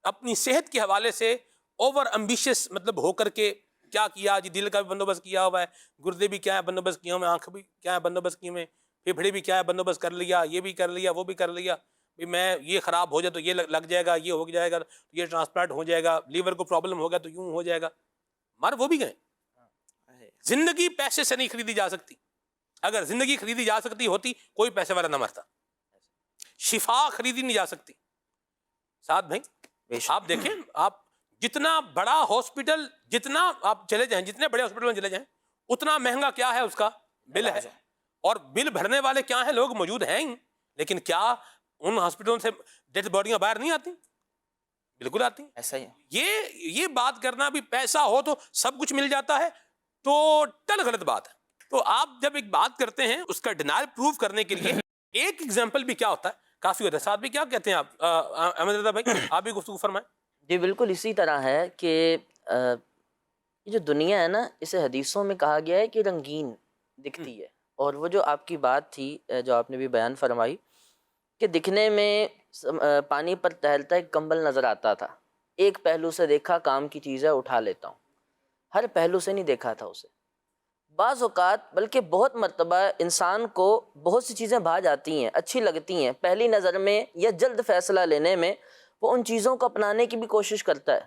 اپنی صحت کے حوالے سے اوور امبیشس مطلب ہو کر کے کیا کیا جی، دل کا بھی بندوبست کیا ہوا ہے، گردے بھی کیا ہے بندوبست کیے ہوئے، آنکھ بھی کیا ہے بندوبست کیے ہوئے، پھیپھڑے بھی کیا ہے بندوبست کر لیا، یہ بھی کر لیا وہ بھی کر لیا، میں یہ خراب ہو جائے تو یہ لگ جائے گا، یہ ہو جائے گا تو یہ ٹرانسپلانٹ ہو جائے گا، لیور کو پرابلم ہوگا تو یوں ہو جائے گا. مار وہ بھی گئے. زندگی پیسے سے نہیں خریدی جا سکتی. اگر زندگی خریدی جا سکتی ہوتی کوئی پیسے والا نہ مرتا. شفا خریدی نہیں جا سکتی. ساتھ بھائی آپ دیکھیں، آپ جتنا بڑا ہاسپٹل، جتنا آپ چلے جائیں، جتنے بڑے ہاسپٹل میں چلے جائیں، اتنا مہنگا کیا ہے اس کا بل ہے. اور بل بھرنے والے کیا ہیں؟ لوگ موجود ہیں ہی، لیکن کیا ان ہاسپٹلوں سے ڈیڈ باڈیاں باہر نہیں آتی؟ بالکل آتی. ایسا ہی ہے. یہ بات کرنا بھی پیسہ ہو تو سب کچھ مل جاتا ہے، ٹوٹل غلط بات ہے. تو آپ جب ایک بات کرتے ہیں اس کا ڈینائل پروف کرنے کے لیے ایک ایگزامپل بھی کیا ہوتا ہے کافی ہوتا ہے. ساتھ بھی کیا کہتے ہیں آپ احمد رضا بھائی، آپ بھی گفتگو فرمائیں. جی بالکل اسی طرح ہے کہ یہ جو دنیا ہے نا، اسے حدیثوں میں کہا گیا ہے کہ رنگین دکھتی ہے. اور وہ جو آپ کی بات تھی جو آپ نے بھی بیان فرمائی کہ دکھنے میں پانی پر تیرتا ایک کمبل نظر آتا تھا، ایک پہلو سے دیکھا کام کی چیز ہے اٹھا لیتا ہوں، ہر پہلو سے نہیں دیکھا تھا اسے. بعض اوقات بلکہ بہت مرتبہ انسان کو بہت سی چیزیں بھا جاتی ہیں، اچھی لگتی ہیں، پہلی نظر میں یا جلد فیصلہ لینے میں وہ ان چیزوں کو اپنانے کی بھی کوشش کرتا ہے،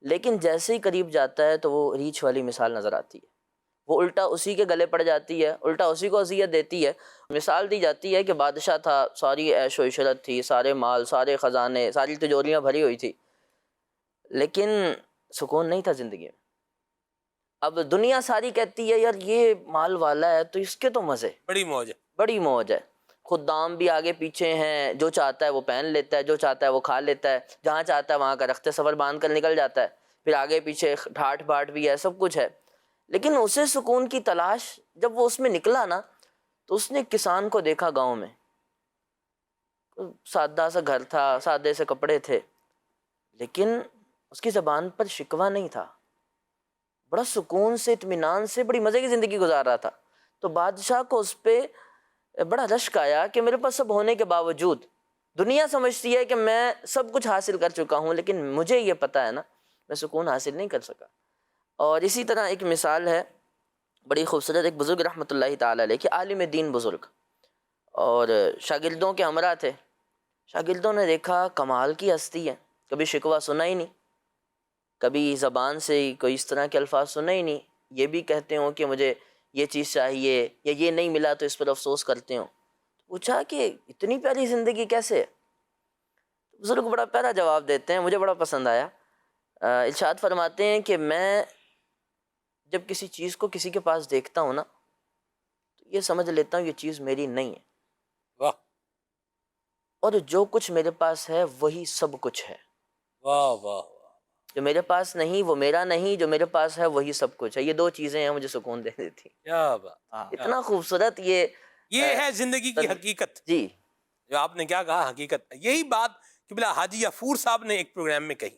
لیکن جیسے ہی قریب جاتا ہے تو وہ ریچھ والی مثال نظر آتی ہے، وہ الٹا اسی کے گلے پڑ جاتی ہے، الٹا اسی کو اذیت دیتی ہے. مثال دی جاتی ہے کہ بادشاہ تھا، ساری عیش و عشرت تھی، سارے مال، سارے خزانے، ساری تجوریاں بھری ہوئی تھی، لیکن سکون نہیں تھا زندگی میں. اب دنیا ساری کہتی ہے یار یہ مال والا ہے تو اس کے تو مزے، بڑی موج ہے، بڑی موج ہے، خدام بھی آگے پیچھے ہیں، جو چاہتا ہے وہ پہن لیتا ہے، جو چاہتا ہے وہ کھا لیتا ہے، جہاں چاہتا ہے وہاں کا رخت سفر باندھ کر نکل جاتا ہے، پھر آگے پیچھے ٹھاٹ باٹ بھی ہے، سب کچھ ہے. لیکن اسے سکون کی تلاش جب وہ اس میں نکلا نا تو اس نے کسان کو دیکھا گاؤں میں، سادہ سا گھر تھا، سادے سے کپڑے تھے، لیکن اس کی زبان پر شکوہ نہیں تھا، بڑا سکون سے اطمینان سے بڑی مزے کی زندگی گزار رہا تھا. تو بادشاہ کو اس پہ بڑا رشک آیا کہ میرے پاس سب ہونے کے باوجود دنیا سمجھتی ہے کہ میں سب کچھ حاصل کر چکا ہوں، لیکن مجھے یہ پتہ ہے نا میں سکون حاصل نہیں کر سکا. اور اسی طرح ایک مثال ہے بڑی خوبصورت، ایک بزرگ رحمۃ اللہ تعالی علیہ کہ عالم دین بزرگ اور شاگردوں کے ہمراہ تھے. شاگردوں نے دیکھا کمال کی ہستی ہے، کبھی شکوہ سنا ہی نہیں، کبھی زبان سے کوئی اس طرح کے الفاظ سنے ہی نہیں، یہ بھی کہتے ہوں کہ مجھے یہ چیز چاہیے یا یہ نہیں ملا تو اس پر افسوس کرتے ہوں. پوچھا کہ اتنی پیاری زندگی کیسے ہے؟ بزرگ بڑا پیارا جواب دیتے ہیں، مجھے بڑا پسند آیا. ارشاد فرماتے ہیں کہ میں جب کسی چیز کو کسی کے پاس دیکھتا ہوں نا تو یہ سمجھ لیتا ہوں یہ چیز میری نہیں ہے، واہ، اور جو کچھ میرے پاس ہے وہی سب کچھ ہے. واہ واہ، جو میرے پاس نہیں وہ میرا نہیں، جو میرے پاس ہے وہی سب کچھ ہے. یہ دو چیزیں ہیں مجھے سکون دے دیتی. کیا بات، اتنا خوبصورت یہ ہے زندگی کی حقیقت. جی جو آپ نے کیا کہا حقیقت، یہی بات قبلہ حاجی غفور صاحب نے ایک پروگرام میں کہی.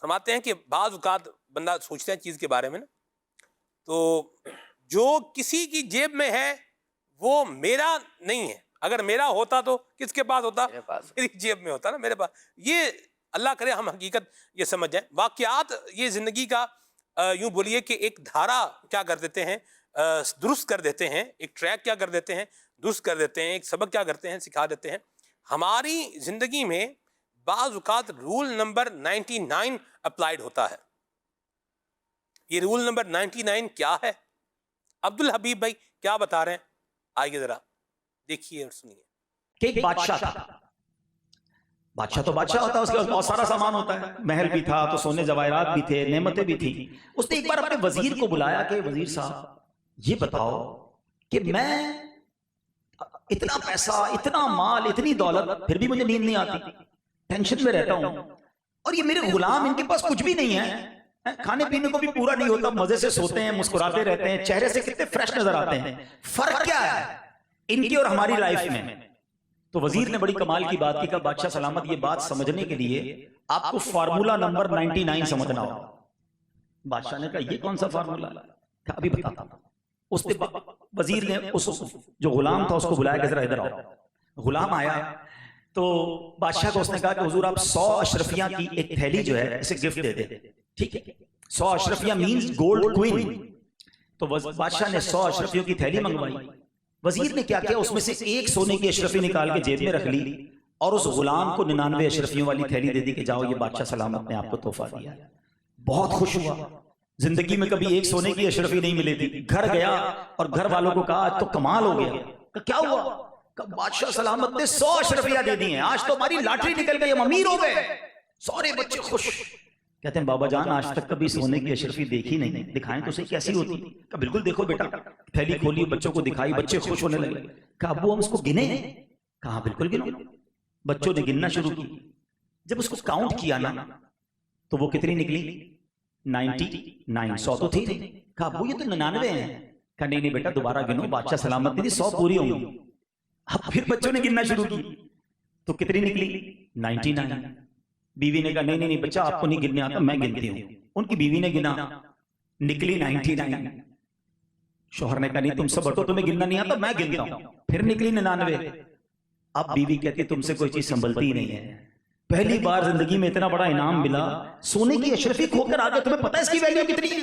فرماتے ہیں کہ بعض اوقات بندہ سوچتے ہیں چیز کے بارے میں نا، تو جو کسی کی جیب میں ہے وہ میرا نہیں ہے. اگر میرا ہوتا تو کس کے پاس ہوتا؟ میرے پاس. میری جیب میں ہوتا نا، میرے پاس. یہ اللہ کرے ہم حقیقت یہ سمجھ جائیں. واقعات یہ زندگی کا یوں بولیے کہ ایک دھارا کیا کر دیتے ہیں، درست کر دیتے ہیں، ایک ٹریک کیا کر دیتے ہیں، درست کر دیتے ہیں، ایک سبق کیا کرتے ہیں، سکھا دیتے ہیں. ہماری زندگی میں بعض اوقات رول نمبر 99 اپلائیڈ ہوتا ہے. یہ رول نمبر 99 کیا ہے؟ عبدالحبیب بھائی کیا بتا رہے ہیں؟ آئیے ذرا دیکھیے اور سنیے. کہ ایک بادشاہ تھا. بادشاہ تو بادشاہ ہوتا ہے، اس کے پاس بہت سارا سامان ہوتا ہے، محل بھی تھا تو سونے جواہرات بھی تھے، نعمتیں بھی تھیں. اس نے ایک بار اپنے وزیر کو بلایا کہ وزیر صاحب یہ بتاؤ کہ میں اتنا پیسہ، اتنا مال، اتنی دولت، پھر بھی مجھے نیند نہیں آتی، ٹینشن میں رہتا ہوں، اور یہ میرے غلام ان کے پاس کچھ بھی نہیں ہے، کھانے پینے کو بھی پورا نہیں ہوتا، مزے سے سوتے ہیں، مسکراتے رہتے ہیں، چہرے سے کتنے فریش نظر آتے ہیں، فرق کیا ہے ان کی اور ہماری لائف میں؟ تو وزیر نے بڑی کمال کی بات کی، کہا بادشاہ سلامت یہ بات سمجھنے کے لیے آپ کو فارمولا نمبر 99 سمجھنا ہوگا. بادشاہ نے کہا یہ کون سا فارمولا؟ کہا ابھی بتاتا ہوں. اس نے وزیر نے اس جو غلام تھا اس کو بلایا کہ ذرا ادھر آؤ. غلام آیا تو بادشاہ کو اس نے کہا کہ حضور آپ 100 اشرفیاں کی ایک تھیلی جو ہے اسے گفٹ دے دے. ٹھیک ہے, 100 اشرفیاں مینز گولڈ کوئن. تو بادشاہ نے 100 اشرفیوں کی تھیلی منگوائی. وزیر نے کیا کیا, اس میں سے ایک سونے کی اشرفی نکال کے جیب میں رکھ لی اور اس غلام کو 99 اشرفیوں والی تھیلی دے دی کہ جاؤ یہ بادشاہ سلامت نے آپ کو تحفہ دیا. بہت خوش ہوا, زندگی میں کبھی ایک سونے کی اشرفی نہیں ملی تھی. گھر گیا اور گھر والوں کو کہا آج تو کمال ہو گیا. کیا ہوا؟ کہ بادشاہ سلامت نے 100 اشرفیاں دے دی ہیں, آج تو ہماری لاٹری نکل گئی, ہم امیر ہو گئے. سارے بچے خوش. کہتے ہیں بابا جان آج تک کبھی سونے کی اشرفی دیکھی نہیں, دکھائیں تو صحیح کیسی ہوتی. کہ بالکل دیکھو بیٹا. تھیلی کھولی, بچوں کو دکھائی, بچے خوش ہونے لگے. کہ ابو ہم اس کو گنے ہیں؟ کہا بالکل گنو. بچوں نے گننا شروع کی. جب اس کو کاؤنٹ کیا نا تو وہ کتنی نکلی؟ 99. 100 تو تھی نہیں. کہا ابو یہ تو 99 ہیں. کہا نہیں بیٹا دوبارہ گنو, بادشاہ سلامت نہیں 100 پوری ہوں گی. اب پھر بچوں نے گننا شروع کی تو کتنی نکلی؟ 99. بیوی نے کہا نہیں بچہ آپ کو نہیں گننے آتا, میں گنتی ہوں. ان کی بیوی نے گنا, نکلی 99. شوہر نے کہا نہیں تم سب بٹو, تمہیں گننا نہیں آتا, میں گنتا ہوں. پھر نکلی 99. اب بیوی کہتی تم سے کوئی چیز سنبھلتی ہی نہیں ہے. پہلی بار زندگی میں اتنا بڑا انعام ملا, سونے کی اشرفی کھو کر آگے, تمہیں پتہ ہے اس کی ویلیو کتنی ہے؟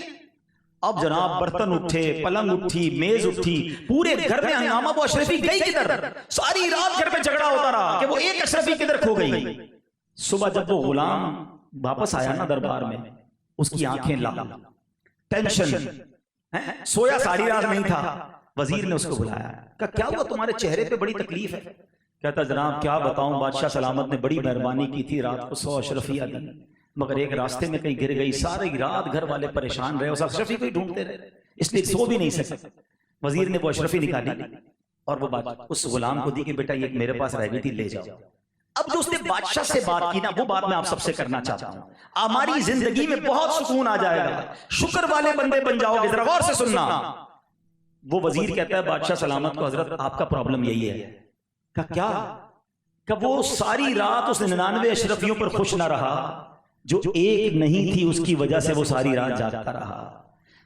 اب جناب برتن اٹھے, پلنگ اٹھی, میز اٹھی, پورے گھر میں ہنگامہ. وہ اشرفی گئی کدھر؟ ساری رات گھر میں جھگڑا ہوتا رہا کہ وہ ایک اشرفی کدھر کھو گئی. صبح جب وہ غلام واپس آیا نا دربار میں, اس کی آنکھیں لال, ٹینشن, سویا ساری رات نہیں تھا. وزیر نے اس کو بلایا, کہا کیا ہوا تمہارے چہرے پہ بڑی تکلیف ہے؟ کہتا جناب کیا بتاؤں, بادشاہ سلامت نے بڑی مہربانی کی تھی, رات کو 100 اشرفیاں دی, مگر ایک راستے میں کہیں گر گئی. ساری رات گھر والے پریشان رہے, اس اشرفی کو ہی ڈھونڈتے رہے, اس لیے سو بھی نہیں سکتے. وزیر نے وہ اشرفی نکالی اور وہ اس غلام کو دی کہ بیٹا یہ میرے پاس رہ گئی تھی, لے جاؤ. اب جو اس نے بادشاہ سے بات کی نا, وہ بات میں آپ سب سے کرنا چاہتا ہوں. ہماری زندگی میں بہت سکون آ جائے گا, شکر والے بندے بن جاؤ گے. ذرا غور سے سننا. وہ وزیر کہتا ہے بادشاہ سلامت کو, حضرت آپ کا پرابلم یہی ہے. کہ کیا؟ کہ وہ ساری رات اس 99 اشرفیوں پر خوش نہ رہا, جو ایک نہیں تھی اس کی وجہ سے وہ ساری رات جاگتا رہا.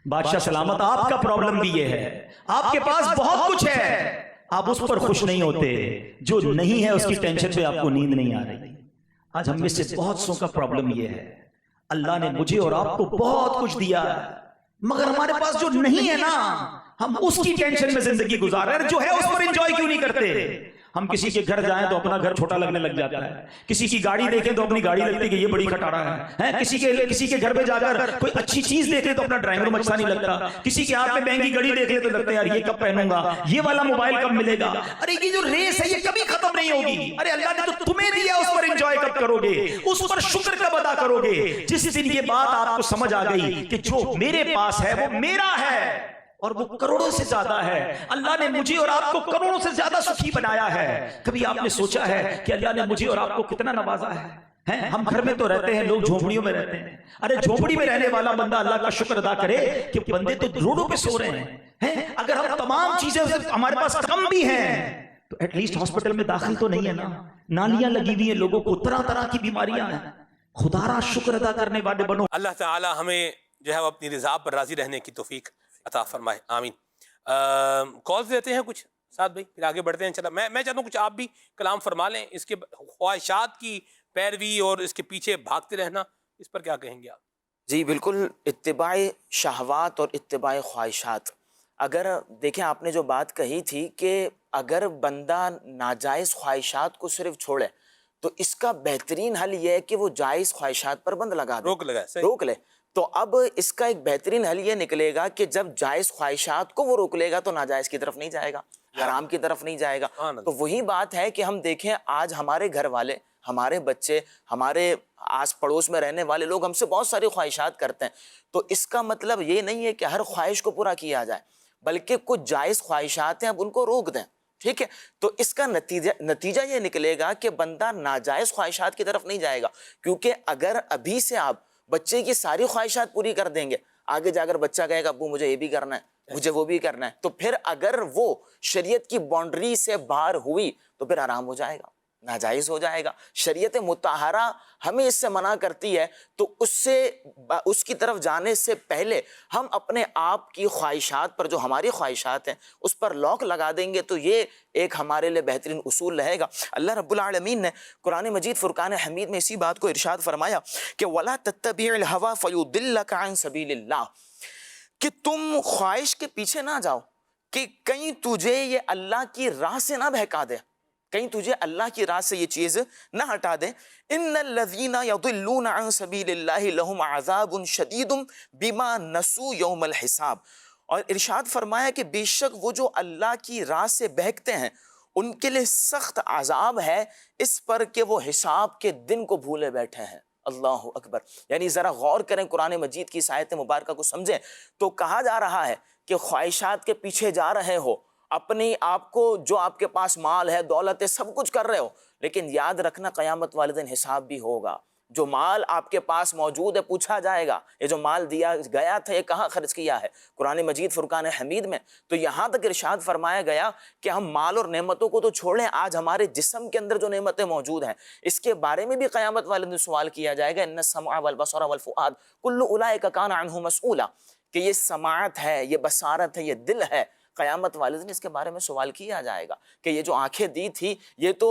بادشاہ سلامت آپ کا پرابلم بھی یہ ہے, آپ کے پاس بہت کچھ ہے, آپ اس پر خوش نہیں ہوتے, جو نہیں ہے اس کی ٹینشن پہ آپ کو نیند نہیں آ رہی. آج ہم میں سے بہت سو کا پرابلم یہ ہے, اللہ نے مجھے اور آپ کو بہت کچھ دیا ہے, مگر ہمارے پاس جو نہیں ہے نا, ہم اس کی ٹینشن میں زندگی گزار رہے ہیں. جو ہے اس پر انجوائے کیوں نہیں کرتے؟ ہم کسی کے گھر جائیں تو اپنا گھر چھوٹا لگنے لگ جاتا ہے, کسی کی گاڑی دیکھیں تو اپنی گاڑی لگتی ہے کہ یہ بڑی کھٹارا ہے, کسی کے گھر پہ جا کر کوئی اچھی چیز دیکھیں تو اپنا ڈرائنگ روم اچھا نہیں لگتا, کسی کے ہاتھ میں مہنگی گھڑی دیکھیں تو لگتا ہے یار یہ کب پہنوں گا, یہ والا موبائل کب ملے گا. ارے یہ جو ریس ہے یہ کبھی ختم نہیں ہوگی. ارے اللہ نے تو تمہیں دیا, اس پر انجوائے کب کرو گے, اس پر شکر کب ادا کرو گے؟ جس دن یہ بات آپ کو سمجھ آ گئی کہ جو میرے پاس ہے وہ میرا ہے اور وہ کروڑوں سے زیادہ ہے. اللہ نے مجھے اور آپ کو کروڑوں سے زیادہ سخی بنایا ہے. کبھی آپ نے سوچا ہے کہ اللہ نے مجھے اور آپ کو کتنا نوازا ہے؟ ہم گھر میں تو رہتے ہیں, لوگ جھونپڑیوں میں رہتے ہیں. ارے جھونپڑی میں رہنے والا بندہ اللہ کا شکر ادا کرے کہ بندے تو روڈوں پہ سو رہے ہیں. اگر ہم تمام چیزیں ہمارے پاس کم بھی ہیں تو ایٹ لیسٹ ہاسپٹل میں داخل تو نہیں ہے نا, نالیاں لگی ہوئی ہیں, لوگوں کو طرح طرح کی بیماریاں ہیں. خدا را شکر ادا کرنے والے بنو. اللہ تعالی ہمیں جو ہے وہ اپنی رضا پر راضی رہنے کی توفیق عطا فرمائے, آمین. کالز دیتے ہیں کچھ ساتھ بھائی, پھر آگے بڑھتے ہیں. چلا میں چاہتا ہوں کچھ آپ بھی کلام فرما لیں. اس کے خواہشات کی پیروی اور اس کے پیچھے بھاگتے رہنا, اس پر کیا کہیں گے آپ؟ جی بالکل, اتباع شہوات اور اتباع خواہشات. اگر دیکھیں آپ نے جو بات کہی تھی کہ اگر بندہ ناجائز خواہشات کو صرف چھوڑے تو اس کا بہترین حل یہ ہے کہ وہ جائز خواہشات پر بند لگا دے, روک لے. تو اب اس کا ایک بہترین حل یہ نکلے گا کہ جب جائز خواہشات کو وہ روک لے گا تو ناجائز کی طرف نہیں جائے گا, حرام کی طرف نہیں جائے گا. تو وہی بات ہے کہ ہم دیکھیں آج ہمارے گھر والے, ہمارے بچے, ہمارے آس پڑوس میں رہنے والے لوگ ہم سے بہت ساری خواہشات کرتے ہیں. تو اس کا مطلب یہ نہیں ہے کہ ہر خواہش کو پورا کیا جائے, بلکہ کچھ جائز خواہشات ہیں اب ان کو روک دیں. ٹھیک ہے, تو اس کا نتیجہ یہ نکلے گا کہ بندہ ناجائز خواہشات کی طرف نہیں جائے گا. کیونکہ اگر ابھی سے آپ بچے کی ساری خواہشات پوری کر دیں گے, آگے جا کر بچہ کہے گا ابو مجھے یہ بھی کرنا ہے, مجھے وہ بھی کرنا ہے, تو پھر اگر وہ شریعت کی باؤنڈری سے باہر ہوئی تو پھر حرام ہو جائے گا, ناجائز ہو جائے گا. شریعت مطہرہ ہمیں اس سے منع کرتی ہے تو اس کی طرف جانے سے پہلے ہم اپنے آپ کی خواہشات پر، جو ہماری خواہشات ہیں، اس پر لاک لگا دیں گے تو یہ ایک ہمارے لیے بہترین اصول رہے گا. اللہ رب العالمین نے قرآن مجید فرقان حمید میں اسی بات کو ارشاد فرمایا کہ وَلَا تَتَّبِعِ الْهَوَىٰ فَيُضِلَّكَ عَنْ سَبِيلِ اللَّهِ، کہ تم خواہش کے پیچھے نہ جاؤ کہ کہیں تجھے یہ اللہ کی راہ سے نہ بہکا دے، کہیں تجھے اللہ کی راہ سے یہ چیز نہ ہٹا دے. ان الذین یضلون عن سبیل اللہ لہم عذاب شدید بما نسوا یوم الحساب. اور ارشاد فرمایا کہ بے شک وہ جو اللہ کی راہ سے بہکتے ہیں ان کے لیے سخت عذاب ہے اس پر کہ وہ حساب کے دن کو بھولے بیٹھے ہیں. اللہ اکبر. یعنی ذرا غور کریں قرآن مجید کی اس آیت مبارکہ کو سمجھیں تو کہا جا رہا ہے کہ خواہشات کے پیچھے جا رہے ہو، اپنی آپ کو جو آپ کے پاس مال ہے، دولت ہے، سب کچھ کر رہے ہو، لیکن یاد رکھنا قیامت والے دن حساب بھی ہوگا. جو مال آپ کے پاس موجود ہے پوچھا جائے گا یہ جو مال دیا گیا تھا یہ کہاں خرچ کیا ہے. قرآن مجید فرقان حمید میں تو یہاں تک ارشاد فرمایا گیا کہ ہم مال اور نعمتوں کو تو چھوڑیں، آج ہمارے جسم کے اندر جو نعمتیں موجود ہیں اس کے بارے میں بھی قیامت والے دن سوال کیا جائے گا. ان السمع والبصر والفؤاد کل اولئک کان عنہ مسئولا، کہ یہ سماعت ہے، یہ بصارت ہے، یہ دل ہے، قیامت والے دن اس کے بارے میں سوال کیا جائے گا کہ یہ جو آنکھیں دی تھی یہ تو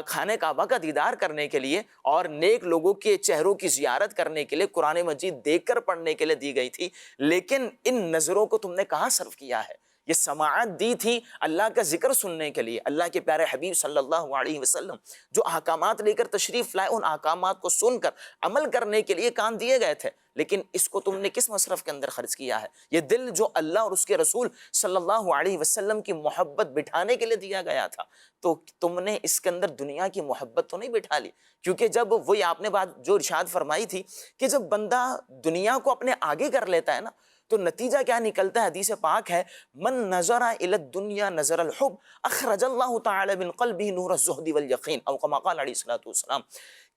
خانہ کعبہ کا دیدار کرنے کے لیے اور نیک لوگوں کے چہروں کی زیارت کرنے کے لیے قرآن مجید دیکھ کر پڑھنے کے لیے دی گئی تھی، لیکن ان نظروں کو تم نے کہاں صرف کیا ہے؟ یہ سماعت دی تھی اللہ کا ذکر سننے کے لیے، اللہ کے پیارے حبیب صلی اللہ علیہ وسلم جو احکامات لے کر تشریف لائے ان احکامات کو سن کر عمل کرنے کے لیے کان دیے گئے تھے، لیکن اس کو تم نے کس مصرف کے اندر خرچ کیا ہے؟ یہ دل جو اللہ اور اس کے رسول صلی اللہ علیہ وسلم کی محبت بٹھانے کے لیے دیا گیا تھا، تو تم نے اس کے اندر دنیا کی محبت تو نہیں بٹھا لی. کیونکہ جب وہی آپ نے بات جو ارشاد فرمائی تھی کہ جب بندہ دنیا کو اپنے آگے کر لیتا ہے نا تو نتیجہ کیا نکلتا ہے؟ حدیث پاک ہے من نظر الی الدنیا نظر الحب اخرج اللہ تعالی من قلبہ نور الزہد والیقین، او کما قال علیہ الصلوۃ والسلام،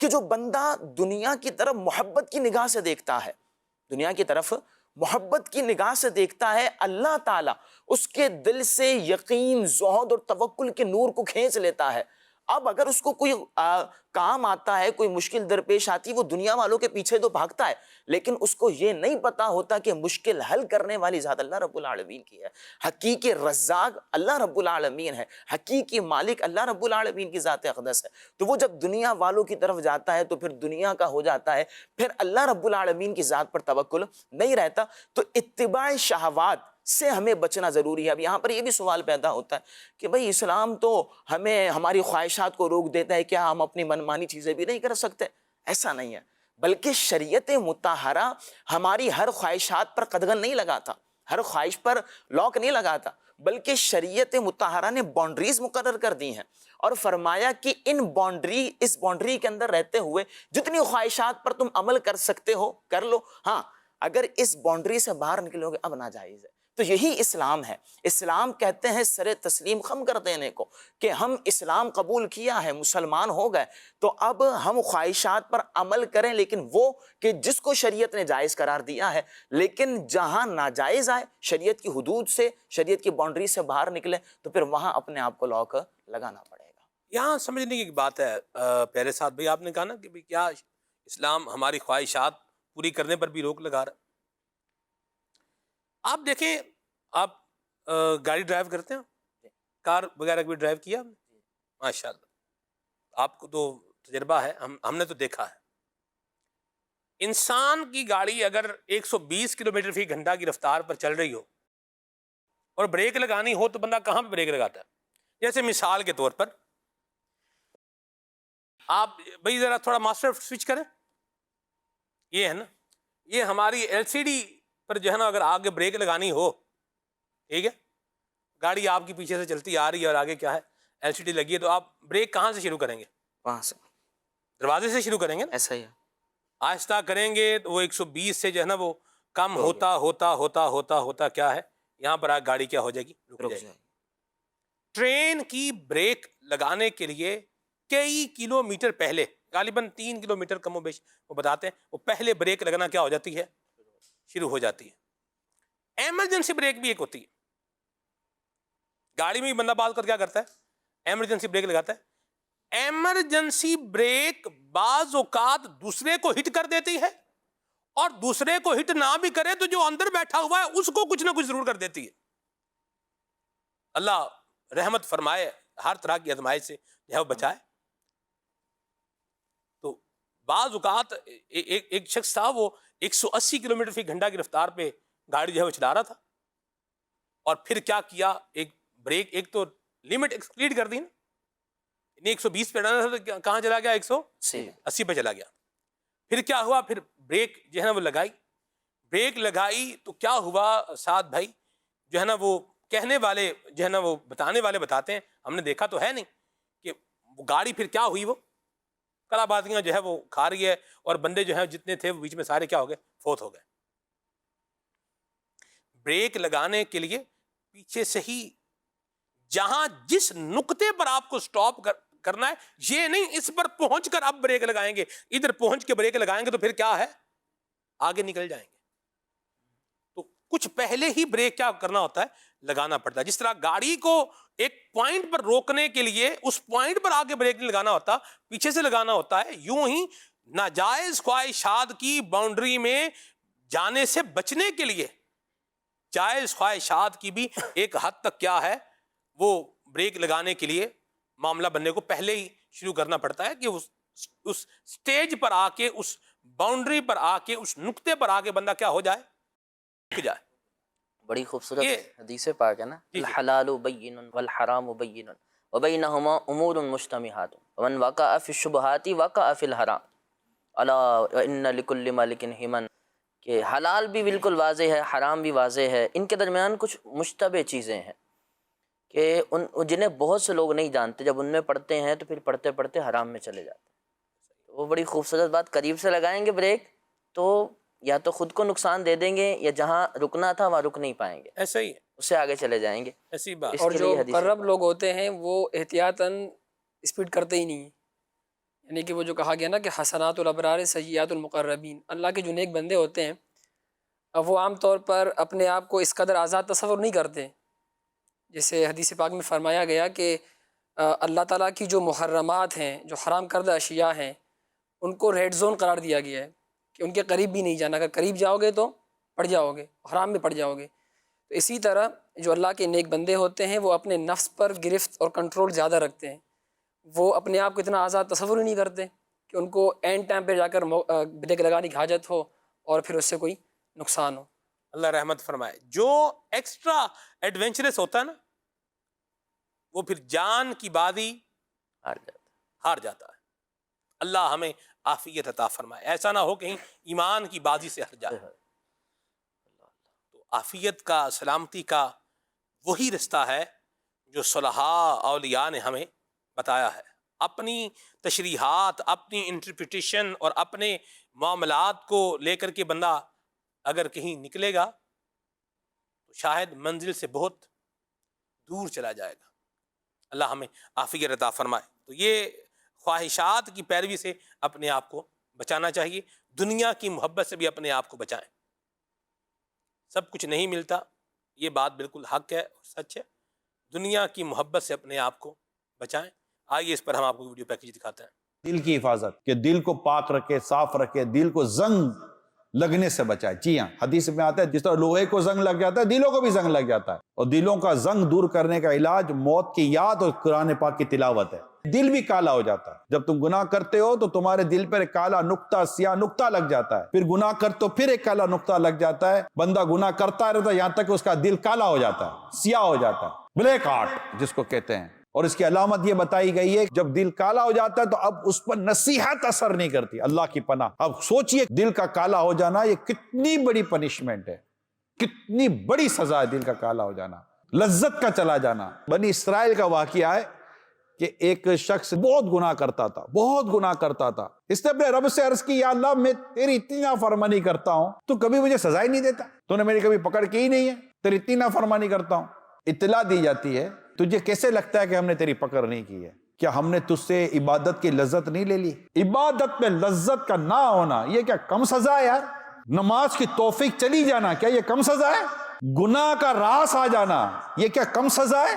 کہ جو بندہ دنیا کی طرف محبت کی نگاہ سے دیکھتا ہے، دنیا کی طرف محبت کی نگاہ سے دیکھتا ہے، اللہ تعالیٰ اس کے دل سے یقین، زہد اور توکل کے نور کو کھینچ لیتا ہے. اب اگر اس کو کوئی کام آتا ہے، کوئی مشکل درپیش آتی، وہ دنیا والوں کے پیچھے تو بھاگتا ہے، لیکن اس کو یہ نہیں پتا ہوتا کہ مشکل حل کرنے والی ذات اللہ رب العالمین کی ہے. حقیقی رزاق اللہ رب العالمین ہے، حقیقی مالک اللہ رب العالمین کی ذات اقدس ہے. تو وہ جب دنیا والوں کی طرف جاتا ہے تو پھر دنیا کا ہو جاتا ہے، پھر اللہ رب العالمین کی ذات پر توکل نہیں رہتا. تو اتباع شہوات سے ہمیں بچنا ضروری ہے. اب یہاں پر یہ بھی سوال پیدا ہوتا ہے کہ بھئی اسلام تو ہمیں ہماری خواہشات کو روک دیتا ہے، کیا ہم اپنی منمانی چیزیں بھی نہیں کر سکتے؟ ایسا نہیں ہے، بلکہ شریعت مطہرہ ہماری ہر خواہشات پر قدغن نہیں لگاتا، ہر خواہش پر لاک نہیں لگاتا، بلکہ شریعت مطہرہ نے باؤنڈریز مقرر کر دی ہیں اور فرمایا کہ اس باؤنڈری کے اندر رہتے ہوئے جتنی خواہشات پر تم عمل کر سکتے ہو کر لو، ہاں اگر اس باؤنڈری سے باہر نکلو گے اب ناجائز ہے. تو یہی اسلام ہے. اسلام کہتے ہیں سر تسلیم خم کر دینے کو، کہ ہم اسلام قبول کیا ہے، مسلمان ہو گئے، تو اب ہم خواہشات پر عمل کریں، لیکن وہ کہ جس کو شریعت نے جائز قرار دیا ہے، لیکن جہاں ناجائز آئے، شریعت کی حدود سے، شریعت کی باؤنڈری سے باہر نکلے تو پھر وہاں اپنے آپ کو لاک لگانا پڑے گا. یہاں سمجھنے کی بات ہے پیارے صاحب بھائی، آپ نے کہا نا کہ بھئی کیا اسلام ہماری خواہشات پوری کرنے پر بھی روک لگا رہا ہے. آپ دیکھیں، آپ گاڑی ڈرائیو کرتے ہیں، کار وغیرہ بھی ڈرائیو کیا ماشاءاللہ، آپ کو تو تجربہ ہے، ہم نے تو دیکھا ہے. انسان کی گاڑی اگر 120 کلومیٹر فی گھنٹہ کی رفتار پر چل رہی ہو اور بریک لگانی ہو تو بندہ کہاں پہ بریک لگاتا ہے؟ جیسے مثال کے طور پر آپ بھائی ذرا تھوڑا ماسٹر سوئچ کریں، یہ ہے نا، یہ ہماری ایل سی ڈی پر جو ہے نا اگر آگے بریک لگانی ہو، ٹھیک ہے، گاڑی آپ کی پیچھے سے چلتی آ رہی ہے اور آگے کیا ہے ایل سی ڈی لگی ہے، تو آپ بریک کہاں سے شروع کریں گے؟ وہاں سے، دروازے سے شروع کریں گے نا، ایسا ہی ہے. آہستہ کریں گے تو وہ 120 سے جو ہے نا وہ کم ہوتا ہوتا ہوتا ہوتا ہوتا کیا ہے یہاں پر آگ گاڑی کیا ہو جائے گی، رک جائے گی. ٹرین کی بریک لگانے کے لیے کئی کلومیٹر پہلے، غالباً 3 کلومیٹر کم و بیش وہ بتاتے ہیں، وہ پہلے بریک لگانا کیا ہو جاتی ہے، شروع ہو جاتی ہے. ایمرجنسی بریک بھی ایک ہوتی ہے، گاڑی میں بندہ بات کر کیا کرتا ہے، ایمرجنسی بریک لگاتا ہے. ایمرجنسی بریک بعض اوقات دوسرے کو ہٹ کر دیتی ہے، اور دوسرے کو ہٹ نہ بھی کرے تو جو اندر بیٹھا ہوا ہے اس کو کچھ نہ کچھ ضرور کر دیتی ہے۔ اللہ رحمت فرمائے، ہر طرح کی آزمائش سے جو ہے وہ بچائے۔ تو بعض اوقات ایک شخص تھا، وہ 180 کلومیٹر فی گھنٹہ کی رفتار پہ گاڑی جو ہے وہ چلا رہا تھا، اور پھر کیا کیا، ایک بریک، ایک تو لمٹ ایکسپلیڈ کر دی نا، 120 پہ ڈالنا تھا تو کہاں چلا گیا، 180 پہ چلا گیا۔ پھر کیا ہوا، پھر بریک جو ہے نا وہ لگائی، بریک لگائی تو کیا ہوا سعد بھائی، جو ہے نا وہ کہنے والے جو ہے نا وہ بتانے والے بتاتے ہیں، ہم نے دیکھا تو ہے نہیں کہ وہ گاڑی پھر کیا ہوئی، وہ کلا بازیاں جو ہے وہ کھا رہی ہے، اور بندے جو ہیں جتنے تھے وہ بیچ میں سارے کیا ہو گئے، فوت ہو گئے۔ بریک لگانے کے لیے پیچھے سے ہی جہاں جس نقطے پر آپ کو سٹاپ کرنا ہے، یہ نہیں اس پر پہنچ کر اب بریک لگائیں گے، ادھر پہنچ کے بریک لگائیں گے تو پھر کیا ہے، آگے نکل جائیں گے۔ تو کچھ پہلے ہی بریک کیا کرنا ہوتا ہے، لگانا پڑتا ہے۔ جس طرح گاڑی کو ایک پوائنٹ پر روکنے کے لیے اس پوائنٹ پر آگے بریک نہیں لگانا ہوتا، پیچھے سے لگانا ہوتا ہے، یوں ہی ناجائز خواہشات کی باؤنڈری میں جانے سے بچنے کے لیے جائز خواہشات کی بھی ایک حد تک کیا ہے، وہ بریک لگانے کے لیے معاملہ بننے کو پہلے ہی شروع کرنا پڑتا ہے کہ اس سٹیج پر آ کے، اس باؤنڈری پر آ کے، اس نقطے پر آ کے بندہ کیا ہو جائے، رک جائے۔ بڑی خوبصورت حدیث پاک ہے نا، الحلال بین والحرام بین وبینہما امور مشتبہات ومن وقع فی الشبہات وقع فی الحرام الا وان لکل ملک حما، کہ حلال بھی بالکل واضح ہے، حرام بھی واضح ہے، ان کے درمیان کچھ مشتبہ چیزیں ہیں کہ جنہیں بہت سے لوگ نہیں جانتے، جب ان میں پڑھتے ہیں تو پھر پڑھتے پڑھتے حرام میں چلے جاتے ہیں۔ وہ بڑی خوبصورت بات، قریب سے لگائیں گے بریک تو یا تو خود کو نقصان دے دیں گے، یا جہاں رکنا تھا وہاں رک نہیں پائیں گے، ایسا ہی ہے، اس سے آگے چلے جائیں گے۔ ایسی بات۔ اور جو مقرب لوگ ہوتے ہیں وہ احتیاطاً اسپیڈ کرتے ہی نہیں ہیں، یعنی کہ وہ جو کہا گیا نا کہ حسنات الابرار سیئات المقربین، اللہ کے جو نیک بندے ہوتے ہیں وہ عام طور پر اپنے آپ کو اس قدر آزاد تصور نہیں کرتے، جیسے حدیث پاک میں فرمایا گیا کہ اللہ تعالیٰ کی جو محرمات ہیں، جو حرام کردہ اشیاء ہیں، ان کو ریڈ زون قرار دیا گیا ہے کہ ان کے قریب بھی نہیں جانا، اگر قریب جاؤ گے تو پڑ جاؤ گے، حرام میں پڑ جاؤ گے۔ تو اسی طرح جو اللہ کے نیک بندے ہوتے ہیں وہ اپنے نفس پر گرفت اور کنٹرول زیادہ رکھتے ہیں، وہ اپنے آپ کو اتنا آزاد تصور ہی نہیں کرتے کہ ان کو اینڈ ٹائم پہ جا کر بریک لگانے کی حاجت ہو اور پھر اس سے کوئی نقصان ہو۔ اللہ رحمت فرمائے۔ جو ایکسٹرا ایڈونچرس ہوتا ہے نا، وہ پھر جان کی بازی ہار جاتا ہے۔ اللہ ہمیں عافیت عطا فرمائے، ایسا نہ ہو کہیں ایمان کی بازی سے ہٹ جائے۔ تو عافیت کا، سلامتی کا وہی رستہ ہے جو صلحاء اولیاء نے ہمیں بتایا ہے۔ اپنی تشریحات، اپنی انٹرپریٹیشن اور اپنے معاملات کو لے کر کے بندہ اگر کہیں نکلے گا تو شاید منزل سے بہت دور چلا جائے گا۔ اللہ ہمیں عافیت عطا فرمائے۔ تو یہ خواہشات کی پیروی سے اپنے آپ کو بچانا چاہیے، دنیا کی محبت سے بھی اپنے آپ کو بچائیں۔ سب کچھ نہیں ملتا، یہ بات بالکل حق ہے اور سچ ہے، دنیا کی محبت سے اپنے آپ کو بچائیں۔ آئیے اس پر ہم آپ کو ویڈیو پیکیج دکھاتے ہیں۔ دل کی حفاظت، کہ دل کو پاک رکھے، صاف رکھے، دل کو زنگ لگنے سے بچائے۔ جی ہاں، حدیث میں آتا ہے جس طرح لوہے کو زنگ لگ جاتا ہے، دلوں کو بھی زنگ لگ جاتا ہے، اور دلوں کا زنگ دور کرنے کا علاج موت کی یاد اور قرآن پاک کی تلاوت ہے۔ دل بھی کالا ہو جاتا ہے، جب تم گناہ کرتے ہو تو تمہارے دل پر ایک کالا نقطہ، سیاہ نقطہ لگ جاتا ہے، پھر گناہ کر تو پھر ایک کالا نقطہ لگ جاتا ہے، بندہ گناہ کرتا رہتا ہے یہاں تک کہ اس کا دل کالا ہو جاتا ہے، سیاہ ہو جاتا ہے، بلیک ہارٹ جس کو کہتے ہیں۔ اور اس کی علامت یہ بتائی گئی ہے جب دل کالا ہو جاتا ہے تو اب اس پر نصیحت اثر نہیں کرتی، اللہ کی پناہ۔ اب سوچئے دل کا کالا ہو جانا یہ کتنی بڑی پنشمنٹ ہے، کتنی بڑی سزا ہے دل کا کالا ہو جانا، لذت کا چلا جانا۔ بنی اسرائیل کا واقعہ ہے کہ ایک شخص بہت گناہ کرتا تھا، بہت گناہ کرتا تھا، اس نے اپنے رب سے عرض کی، یا اللہ میں تیری اتنی نافرمانی کرتا ہوں، تو کبھی مجھے سزا ہی نہیں دیتا، تو نے میری کبھی پکڑ کی ہی نہیں ہے، تیری اتنی نافرمانی کرتا ہوں۔ اطلاع دی جاتی ہے، تجھے کیسے لگتا ہے کہ ہم نے تیری پکڑ نہیں کی ہے؟ کیا ہم نے تجھ سے عبادت کی لذت نہیں لے لی؟ عبادت میں لذت کا نہ ہونا یہ کیا کم سزا ہے یار؟ نماز کی توفیق چلی جانا کیا یہ کم سزا ہے؟ گناہ کا راس آ جانا یہ کیا کم سزا ہے؟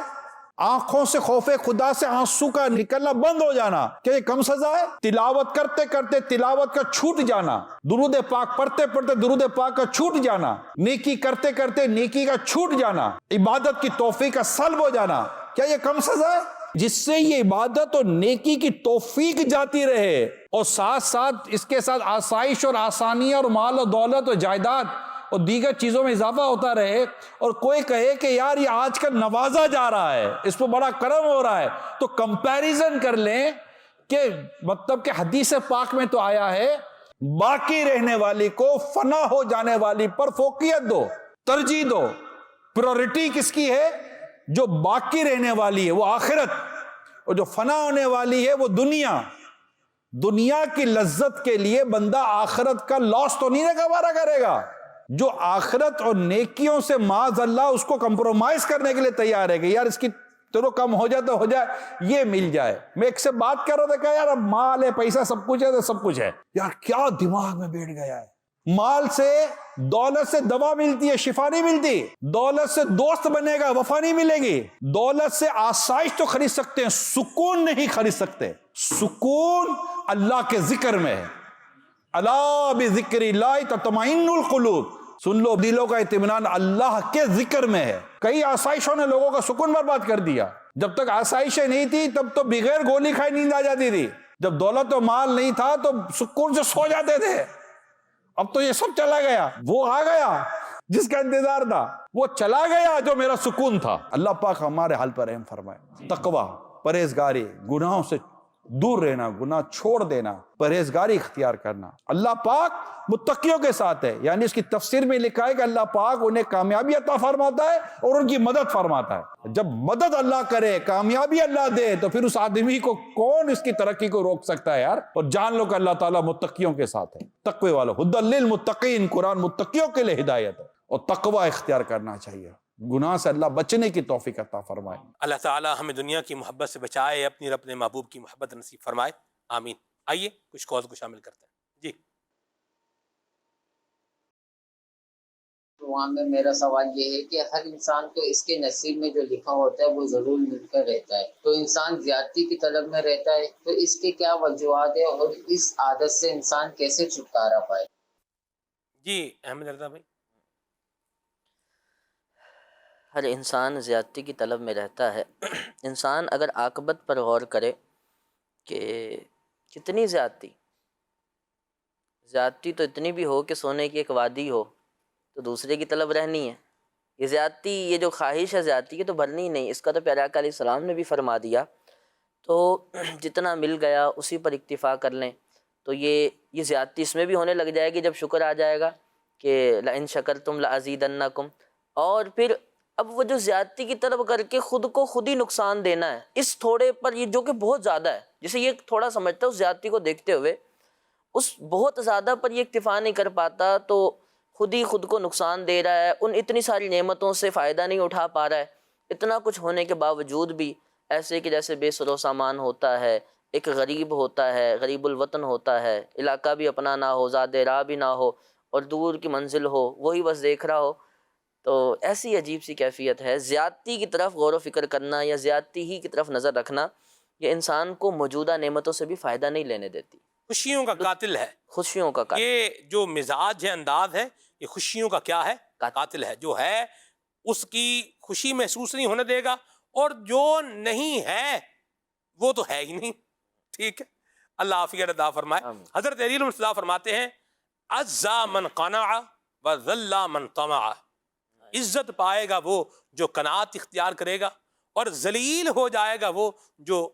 آنکھوں سے خوف خدا سے آنسو کا نکلنا بند ہو جانا، کیا یہ کم سزا ہے؟ تلاوت کرتے کرتے تلاوت کا چھوٹ جانا، درود پاک پڑھتے پڑھتے درود پاک کا چھوٹ جانا، نیکی کرتے کرتے نیکی کا چھوٹ جانا، عبادت کی توفیق کا سلب ہو جانا، کیا یہ کم سزا ہے؟ جس سے یہ عبادت اور نیکی کی توفیق جاتی رہے اور ساتھ ساتھ اس کے ساتھ آسائش اور آسانیاں اور مال و دولت اور جائیداد اور دیگر چیزوں میں اضافہ ہوتا رہے، اور کوئی کہے کہ یار یہ آج کل نوازا جا رہا ہے، اس پہ بڑا کرم ہو رہا ہے، تو کمپیریزن کر لیں کہ مطلب کہ حدیث پاک میں تو آیا ہے باقی رہنے والی کو فنا ہو جانے والی پر فوقیت دو، ترجیح دو۔ پریورٹی کس کی ہے؟ جو باقی رہنے والی ہے وہ آخرت، اور جو فنا ہونے والی ہے وہ دنیا۔ دنیا کی لذت کے لیے بندہ آخرت کا لاس تو نہیں گوارا کرے گا۔ جو آخرت اور نیکیوں سے معاذ اللہ اس کو کمپرومائز کرنے کے لیے تیار ہے کہ یار اس کی چلو کم ہو جائے تو ہو جائے، یہ مل جائے۔ میں ایک سے بات کر رہا تھا کہ یار اب مال ہے، پیسہ سب کچھ ہے تو سب کچھ ہے، یار کیا دماغ میں بیٹھ گیا ہے، مال سے دولت سے دوا ملتی ہے، شفا نہیں ملتی، دولت سے دوست بنے گا، وفا نہیں ملے گی، دولت سے آسائش تو خرید سکتے ہیں، سکون نہیں خرید سکتے۔ سکون اللہ کے ذکر میں ہے، الا بذکر اللہ تطمئن القلوب، سن لو دلوں کا اطمینان اللہ کے ذکر میں ہے۔ کئی آسائشوں نے لوگوں کا سکون برباد کر دیا۔ جب تک آسائشیں نہیں تھی تب تو بغیر گولی کھائے نیند آ جاتی تھی، جب دولت و مال نہیں تھا تو سکون سے سو جاتے تھے۔ اب تو یہ سب چلا گیا، وہ آ گیا جس کا انتظار تھا، وہ چلا گیا جو میرا سکون تھا۔ اللہ پاک ہمارے حال پر رحم فرمائے۔ تقوی، پرہیزگاری، گناہوں سے دور رہنا، گناہ چھوڑ دینا، پرہیزگاری اختیار کرنا۔ اللہ پاک متقیوں کے ساتھ ہے، یعنی اس کی تفسیر میں لکھا ہے کہ اللہ پاک انہیں کامیابی عطا فرماتا ہے اور ان کی مدد فرماتا ہے۔ جب مدد اللہ کرے، کامیابی اللہ دے، تو پھر اس آدمی کو کون اس کی ترقی کو روک سکتا ہے یار؟ اور جان لو کہ اللہ تعالیٰ متقیوں کے ساتھ ہے، تقوی والوں، ھدی للمتقین، قرآن متقیوں کے لیے ہدایت ہے، اور تقوی اختیار کرنا چاہیے۔ گناہ سے اللہ بچنے کی توفیق عطا فرمائے۔ اللہ تعالیٰ ہمیں دنیا کی محبت سے بچائے، اپنی اور اپنے محبوب کی محبت نصیب فرمائے، آمین۔ آئیے کچھ کالز کو شامل کرتے ہیں۔ جی وہاں میں میرا سوال یہ ہے کہ ہر انسان کو اس کے نصیب میں جو لکھا ہوتا ہے وہ ضرور مل کر رہتا ہے، تو انسان زیادتی کی طلب میں رہتا ہے، تو اس کے کیا وجوہات ہیں اور اس عادت سے انسان کیسے چھٹکارا پائے؟ جی احمد رضا بھائی۔ ہر انسان زیادتی کی طلب میں رہتا ہے۔ انسان اگر عاقبت پر غور کرے کہ کتنی زیادتی تو اتنی بھی ہو کہ سونے کی ایک وادی ہو تو دوسرے کی طلب رہنی ہے۔ یہ زیادتی، یہ جو خواہش ہے زیادتی کی تو بھرنی ہی نہیں، اس کا تو پیارے آقا علیہ السلام نے بھی فرما دیا۔ تو جتنا مل گیا اسی پر اکتفا کر لیں، تو یہ زیادتی اس میں بھی ہونے لگ جائے گی جب شکر آ جائے گا کہ لئن شکرتم لازیدنکم۔ اور پھر اب وہ جو زیادتی کی طلب کر کے خود کو خود ہی نقصان دینا ہے اس تھوڑے پر، یہ جو کہ بہت زیادہ ہے، جسے یہ تھوڑا سمجھتا ہے اس زیادتی کو دیکھتے ہوئے اس بہت زیادہ پر یہ اکتفا نہیں کر پاتا، تو خود ہی خود کو نقصان دے رہا ہے، ان اتنی ساری نعمتوں سے فائدہ نہیں اٹھا پا رہا ہے۔ اتنا کچھ ہونے کے باوجود بھی ایسے کہ جیسے بے سر و سامان ہوتا ہے، ایک غریب ہوتا ہے، غریب الوطن ہوتا ہے، علاقہ بھی اپنا نہ ہو، زاد راہ بھی نہ ہو، اور دور کی منزل ہو، وہی بس دیکھ رہا ہو۔ تو ایسی عجیب سی کیفیت ہے۔ زیادتی کی طرف غور و فکر کرنا یا زیادتی ہی کی طرف نظر رکھنا، یہ انسان کو موجودہ نعمتوں سے بھی فائدہ نہیں لینے دیتی، خوشیوں کا قاتل ہے، خوشیوں کا قاتل۔ یہ جو مزاج ہے، انداز ہے، یہ خوشیوں کا کیا ہے؟ قاتل ہے۔ جو ہے اس کی خوشی محسوس نہیں ہونے دے گا، اور جو نہیں ہے وہ تو ہے ہی نہیں۔ ٹھیک ہے، اللہ عافیت عطا فرمائے۔ حضرت علی المرتضیٰ فرماتے ہیں عزا من قنع وذل من طمع، عزت پائے گا وہ جو قناعت اختیار کرے گا، اور ذلیل ہو جائے گا وہ جو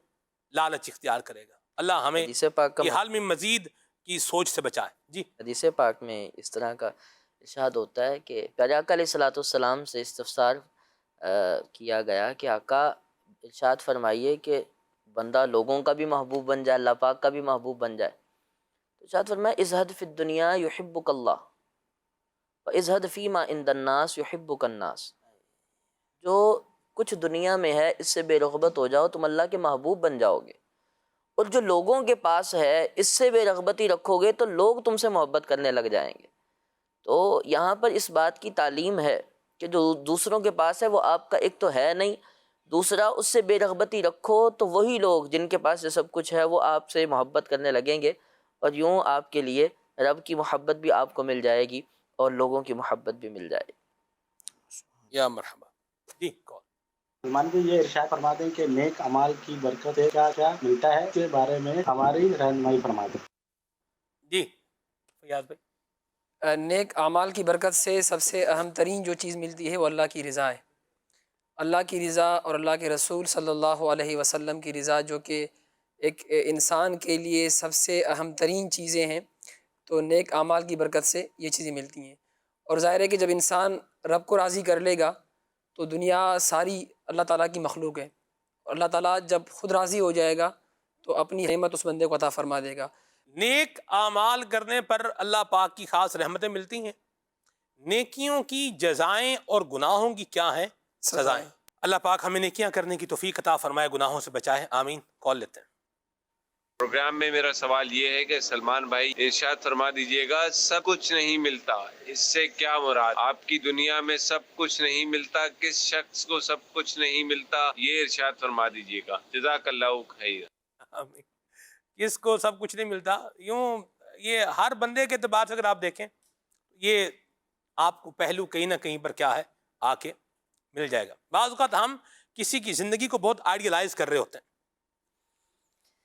لالچ اختیار کرے گا۔ اللہ ہمیں حدیث پاک کا یہ حال میں مزید کی سوچ سے بچائے۔ جی حدیث پاک میں اس طرح کا ارشاد ہوتا ہے کہ پیارے آقا علیہ السلام سے استفسار کیا گیا کہ آقا ارشاد فرمائیے کہ بندہ لوگوں کا بھی محبوب بن جائے، اللہ پاک کا بھی محبوب بن جائے۔ تو ارشاد فرمایا ازہد فی الدنیا یحبک اللہ وازہد فیما عند الناس یحبک الناس، جو کچھ دنیا میں ہے اس سے بے رغبت ہو جاؤ، تم اللہ کے محبوب بن جاؤ گے، اور جو لوگوں کے پاس ہے اس سے بے رغبتی رکھو گے تو لوگ تم سے محبت کرنے لگ جائیں گے۔ تو یہاں پر اس بات کی تعلیم ہے کہ جو دوسروں کے پاس ہے وہ آپ کا ایک تو ہے نہیں، دوسرا اس سے بے رغبتی رکھو تو وہی لوگ جن کے پاس یہ سب کچھ ہے وہ آپ سے محبت کرنے لگیں گے، اور یوں آپ کے لیے رب کی محبت بھی آپ کو مل جائے گی اور لوگوں کی محبت بھی مل جائے گی۔ یا مرحبا جی کال۔ سلمان جی یہ ارشاد فرماتے ہیں کہ نیک اعمال کی برکت سے کیا کیا ملتا ہے، اس کے بارے میں ہماری رہنمائی فرما دیں۔ جی فیاض بھائی۔ نیک اعمال کی برکت سے سب سے اہم ترین جو چیز ملتی ہے وہ اللہ کی رضا ہے۔ اللہ کی رضا اور اللہ کے رسول صلی اللہ علیہ وسلم کی رضا، جو کہ ایک انسان کے لیے سب سے اہم ترین چیزیں ہیں، تو نیک اعمال کی برکت سے یہ چیزیں ملتی ہیں۔ اور ظاہر ہے کہ جب انسان رب کو راضی کر لے گا تو دنیا ساری اللہ تعالیٰ کی مخلوق ہے، اور اللہ تعالیٰ جب خود راضی ہو جائے گا تو اپنی نعمت اس بندے کو عطا فرما دے گا۔ نیک اعمال کرنے پر اللہ پاک کی خاص رحمتیں ملتی ہیں۔ نیکیوں کی جزائیں اور گناہوں کی کیا ہیں سزائیں۔ اللہ پاک ہمیں نیکیاں کرنے کی توفیق عطا فرمائے، گناہوں سے بچائے، آمین۔ کال لیتے ہیں۔ پروگرام میں میرا سوال یہ ہے کہ سلمان بھائی ارشاد فرما دیجئے گا، سب کچھ نہیں ملتا، اس سے کیا مراد؟ آپ کی دنیا میں سب کچھ نہیں ملتا، کس شخص کو سب کچھ نہیں ملتا، یہ ارشاد فرما دیجئے گا، جزاک اللہ خیر۔ کس کو سب کچھ نہیں ملتا؟ یوں یہ ہر بندے کے اعتبار سے اگر آپ دیکھیں، یہ آپ کو پہلو کہیں نہ کہیں پر کیا ہے آ کے مل جائے گا۔ بعض اوقات ہم کسی کی زندگی کو بہت آئیڈیلائز کر رہے ہوتے ہیں،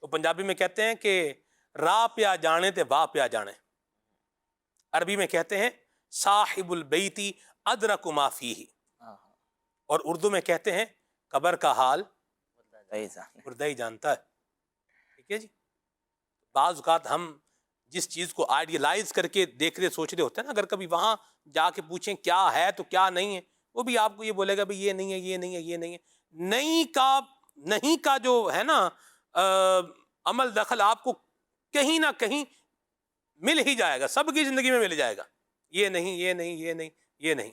تو پنجابی میں کہتے ہیں کہ راہ پیا جانے تے واہ پیا جانے، عربی میں کہتے ہیں صاحب البیتی ادرک ما فیہ، اور اردو میں کہتے ہیں قبر کا حال مردہ ہی جانتا ہے۔ ٹھیک ہے جی۔ بعض اوقات ہم جس چیز کو آئیڈیلائز کر کے دیکھ رہے سوچ رہے ہوتے ہیں نا، اگر کبھی وہاں جا کے پوچھیں کیا ہے تو کیا نہیں ہے، وہ بھی آپ کو یہ بولے گا بھئی یہ نہیں ہے، یہ نہیں ہے، یہ نہیں ہے۔ نہیں کا جو ہے نا عمل دخل آپ کو کہیں نہ کہیں مل ہی جائے گا، سب کی زندگی میں مل جائے گا۔ یہ نہیں، یہ نہیں، یہ نہیں، یہ نہیں۔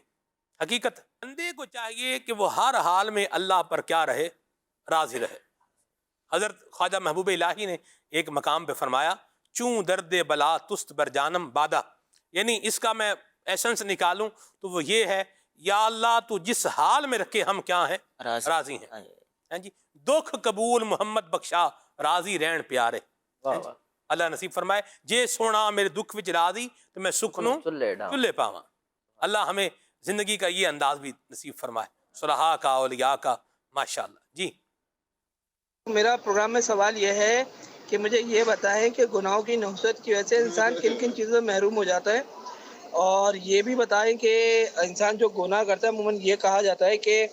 حقیقت بندے کو چاہیے کہ وہ ہر حال میں اللہ پر کیا رہے، راضی رہے۔ حضرت خواجہ محبوب الہی نے ایک مقام پہ فرمایا، چوں درد بلا تست بر جانم بادہ، یعنی اس کا میں ایسنس نکالوں تو وہ یہ ہے، یا اللہ تو جس حال میں رکھے ہم کیا ہیں، راضی ہیں۔ ہاں جی، دکھ قبول محمد بخشا، راضی رہن پیارے۔ اللہ نصیب فرمائے جے سونا میرے دکھ وچ راضی تو میں سکھ نوں چلے پاواں۔ اللہ ہمیں زندگی کا یہ انداز بھی نصیب فرمائے، صلحاء کا، اولیاء کا، ماشاءاللہ۔ جی میرا پروگرام میں سوال یہ ہے کہ مجھے یہ بتائیں کہ گناہوں کی نحوست کی وجہ سے انسان کن کن چیزوں سے محروم ہو جاتا ہے، اور یہ بھی بتائیں کہ انسان جو گناہ کرتا ہے، عموماً یہ کہا جاتا ہے کہ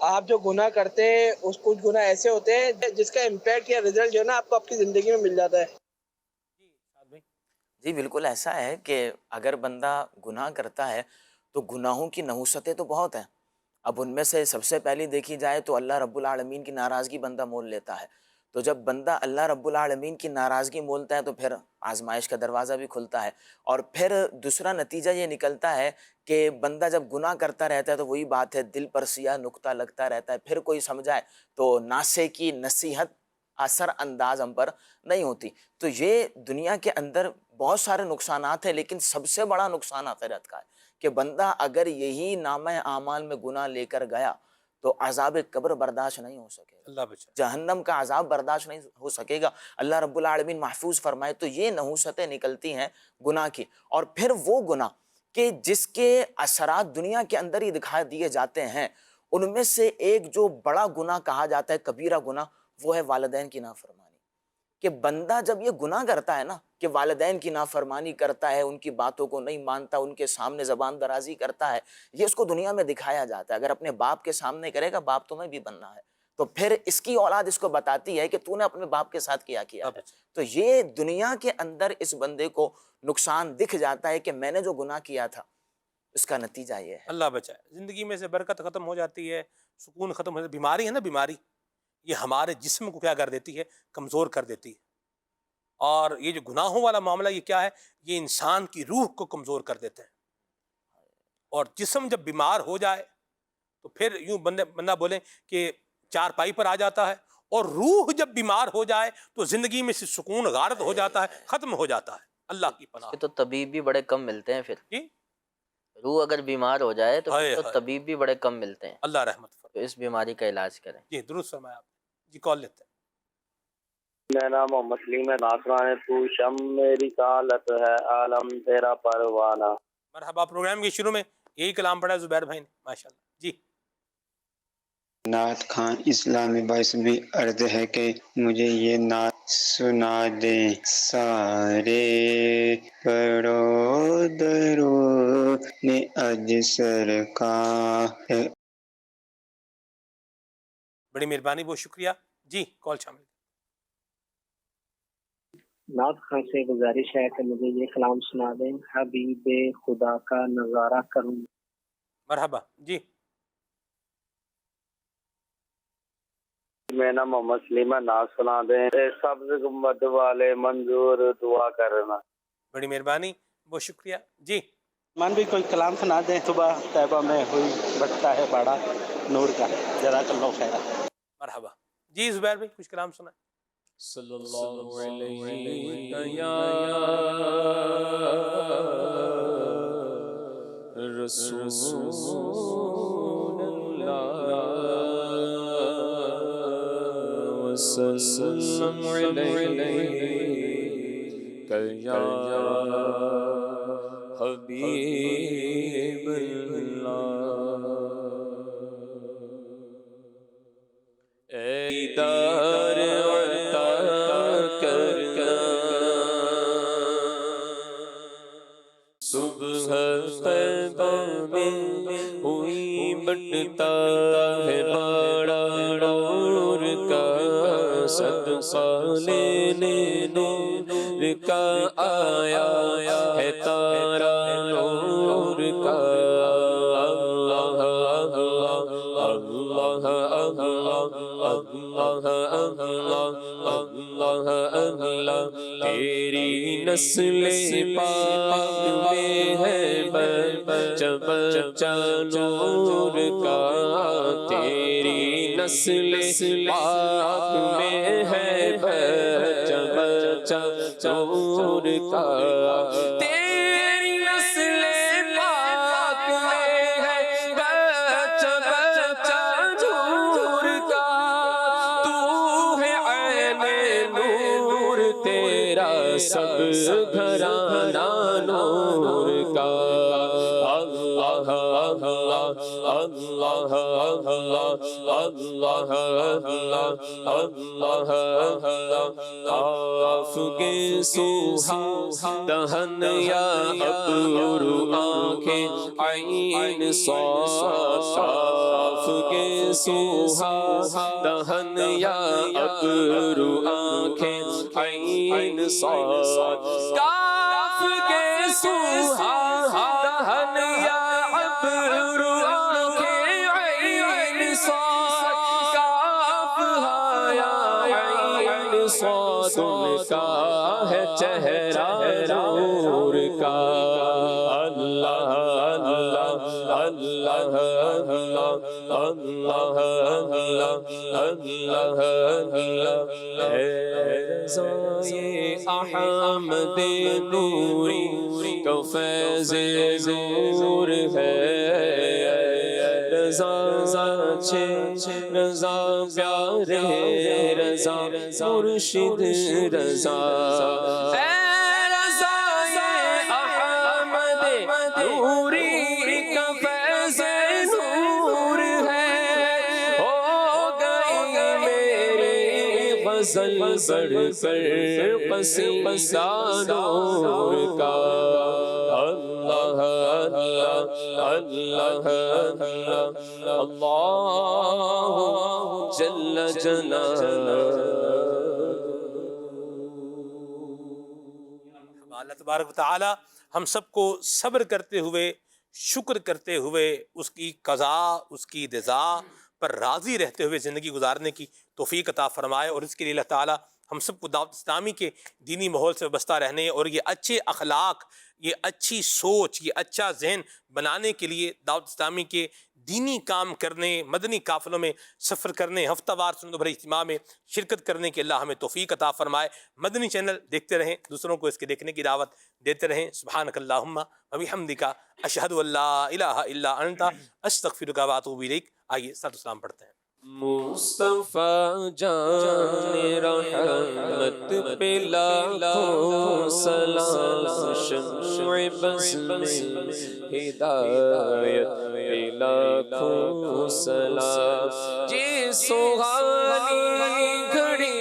آپ جو گناہ کرتے ہیں اس کچھ گناہ ایسے ہوتے ہیں جس کا امپیکٹ یا رزلٹ جو ہے نا آپ کو آپ کی زندگی میں مل جاتا ہے۔ جی بالکل ایسا ہے کہ اگر بندہ گناہ کرتا ہے تو گناہوں کی نحوستیں تو بہت ہیں۔ اب ان میں سے سب سے پہلی دیکھی جائے تو اللہ رب العالمین کی ناراضگی بندہ مول لیتا ہے، تو جب بندہ اللہ رب العالمین کی ناراضگی مولتا ہے تو پھر آزمائش کا دروازہ بھی کھلتا ہے، اور پھر دوسرا نتیجہ یہ نکلتا ہے کہ بندہ جب گناہ کرتا رہتا ہے تو وہی بات ہے، دل پر سیاہ نقطہ لگتا رہتا ہے، پھر کوئی سمجھائے تو ناسے کی نصیحت اثر انداز ہم پر نہیں ہوتی۔ تو یہ دنیا کے اندر بہت سارے نقصانات ہیں، لیکن سب سے بڑا نقصان آخرت کا ہے کہ بندہ اگر یہی نامہ اعمال میں گناہ لے کر گیا تو عذاب قبر برداشت نہیں ہو سکے گا، اللہ بچائے، جہنم کا عذاب برداشت نہیں ہو سکے گا، اللہ رب العالمین محفوظ فرمائے۔ تو یہ نحوستیں نکلتی ہیں گناہ کی، اور پھر وہ گناہ کہ جس کے اثرات دنیا کے اندر ہی دکھا دیے جاتے ہیں، ان میں سے ایک جو بڑا گناہ کہا جاتا ہے، کبیرہ گناہ، وہ ہے والدین کی نافرمانی۔ کہ بندہ جب یہ گناہ کرتا ہے نا، کہ والدین کی نافرمانی کرتا ہے، ان کی باتوں کو نہیں مانتا، ان کے سامنے زبان درازی کرتا ہے، یہ اس کو دنیا میں دکھایا جاتا ہے۔ اگر اپنے باپ کے سامنے کرے گا، باپ تمہیں بھی بننا ہے، تو پھر اس کی اولاد اس کو بتاتی ہے کہ تو نے اپنے باپ کے ساتھ کیا ہے۔ تو یہ دنیا کے اندر اس بندے کو نقصان دکھ جاتا ہے کہ میں نے جو گناہ کیا تھا اس کا نتیجہ یہ ہے۔ اللہ بچائے، زندگی میں سے برکت ختم ہو جاتی ہے، سکون ختم ہو جاتا ہے۔ بیماری ہے نا، بیماری یہ ہمارے جسم کو کیا کر دیتی ہے، کمزور کر دیتی ہے، اور یہ جو گناہوں والا معاملہ یہ کیا ہے، یہ انسان کی روح کو کمزور کر دیتے ہیں، اور جسم جب بیمار ہو جائے تو پھر یوں بندہ بولے کہ چارپائی پر آ جاتا ہے، اور روح جب بیمار ہو جائے تو زندگی میں سے سکون غارت ہو جاتا ہے، ختم ہو جاتا ہے۔ اللہ کی پناہ۔ تو طبیب بھی بڑے کم ملتے ہیں، پھر جی روح اگر بیمار ہو جائے تو پھر تو طبیب بھی بڑے کم ملتے ہیں۔ اللہ رحمت فرمائے۔ تو اس بیماری کا علاج کریں۔ جی درست فرمایا آپ نے۔ جی کال لیتے ہیں۔ میرا نام محمد سلیم ہے، ناصران تو شم میری کالت ہے عالم تیرا پروانہ۔ مرحبا، پروگرام کے شروع میں یہی کلام پڑھا زبیر بھائی نے، ماشاءاللہ۔ جی نعت خان اسلامی باعث بھی عرض ہے کہ مجھے یہ نعت سنا دیں۔ سارے پڑھو درود اج سرکار۔ بڑی مہربانی، بہت شکریہ۔ جی کال شامل۔ نعت خان سے گزارش ہے کہ مجھے یہ کلام سنا دیں، حبیب خدا کا نظارہ کروں۔ مرحبا، جی میرا نام محمد سلیم ہے، نعت سنا دیں، اے سبز گنبد والے منظور دعا کرنا۔ بڑی مہربانی، بہت شکریہ۔ جی من بھی کوئی کلام سنا دیں، صبح طیبہ میں ہوئی بٹتا ہے باڑا نور کا، جزاک اللہ خیر۔ مرحبا، جی زبیر بھائی کچھ کلام سنائیں۔ صلی اللہ علیہ یا رسول اللہ وسلم علیہ یا حبیب اللہ۔ اے دیدار عطا کرنا، صبح طیبہ میں ہوئی بٹتا ہے باڑا نور کا، صدقہ لینے نور کا آیا ہے تارا نور کا۔ اللہ اللہ اللہ اللہ اللہ اللہ، تیری نسل پاک میں ہے بچہ بچہ نور کا، تیری نسل پاک میں ہے بچہ بچہ نور کا، تیری نسل پاک میں ہے بچہ بچہ نور کا، تو ہے عین نور تیرا سب گھرانہ نور کا۔ اللہ اللہ اللہ اللہ اللہ اللہ، آف کے سوہا دہن یا ابرو آنکھیں عین صاد، آف کے سوہا دہن یا ابرو آنکھیں عین صاد، کاف کے سوہا دہن یا ابرو آنکھیں عین صاد، کاف ہایا عین صاد، ان کا ہے چہرہ نور کا۔ اللہ اللہ اللہ اللہ اللہ اللہ، اے رضائے احمد نوری کا فیض نور ہے، رضا چھے رضا پیارے رضا مرشد رضا، اے رضائے احمد نوری کا فیض نور ہے، ہو گئی میری غزل بڑھ کر قصیدہ نور کا۔ اللہ اللہ اللہ اللہ جل جلالہ۔ اللہ تبارک و تعالی ہم سب کو صبر کرتے ہوئے، شکر کرتے ہوئے، اس کی قضا اس کی رضا پر راضی رہتے ہوئے زندگی گزارنے کی توفیق عطا فرمائے، اور اس کے لیے اللہ تعالی ہم سب کو دعوت اسلامی کے دینی ماحول سے وابستہ رہنے اور یہ اچھے اخلاق، یہ اچھی سوچ، یہ اچھا ذہن بنانے کے لیے دعوت اسلامی کے دینی کام کرنے، مدنی قافلوں میں سفر کرنے، ہفتہ وار سنت بھرے اجتماع میں شرکت کرنے کے اللہ ہمیں توفیق عطا فرمائے۔ مدنی چینل دیکھتے رہیں، دوسروں کو اس کے دیکھنے کی دعوت دیتے رہیں۔ سبحانک اللہم و بحمدک، اشہد ان لا الہ الا انت، استغفرک و اتوب الیک۔ آئیے صلاۃ و سلام پڑھتے ہیں۔ مصطفیٰ جان رحمت پہ لاکھوں سلام، شمع بز میں ہدایت پہ لاکھوں سلام، جی سوہانی گھڑی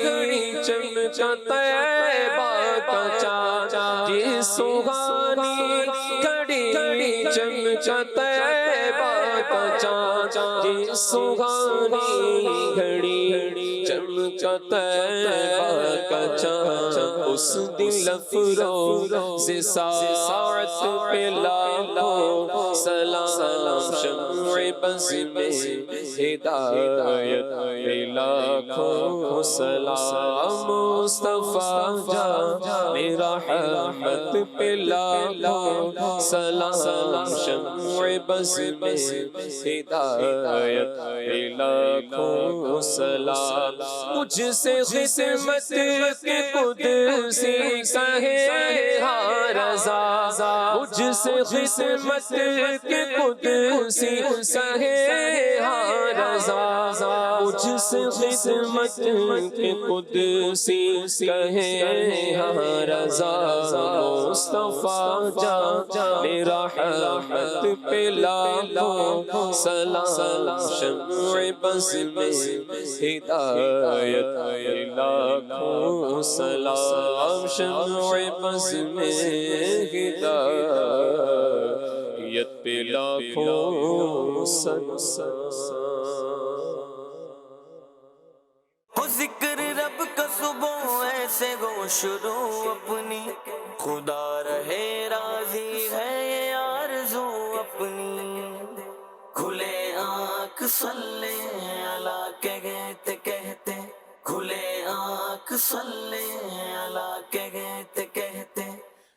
چمکا طیبہ کا چاند، جی سوہانی گھڑی چمکا طیبہ کا چاند، جی سوہانی گھڑی چمکا طیبہ کا چاند، اس دل افروز ساعت پہ لاکھوں سلام، شمع بز میں ہدایت پہ لاکھوں سلام، مصطفیٰ جان رحمت پہ لاکھوں سلام، شمع بز میں ہدایت پہ لاکھوں سلام، مجھ سے خدمت کے قدسی کہے ہاں رضا، مجھ سے خدمت کے قدسی کہے ہاں رضا، مجھ سے خدمت کے قدسی کہے ہاں رضا، مصطفیٰ جان رحمت پہ لاکھوں سلام، شمع بز میں ہدایت پہ لاکھوں سلام، شمع بز میں ہدایت پہ لاکھوں سلام۔ ہو ذکر رب کا صبح ایسے گو شروع اپنی، خدا رہے راضی ہے یہ آرزو اپنی، کھلے آنکھ صلی اللہ کہتے کہتے، کھلے آنکھ صلی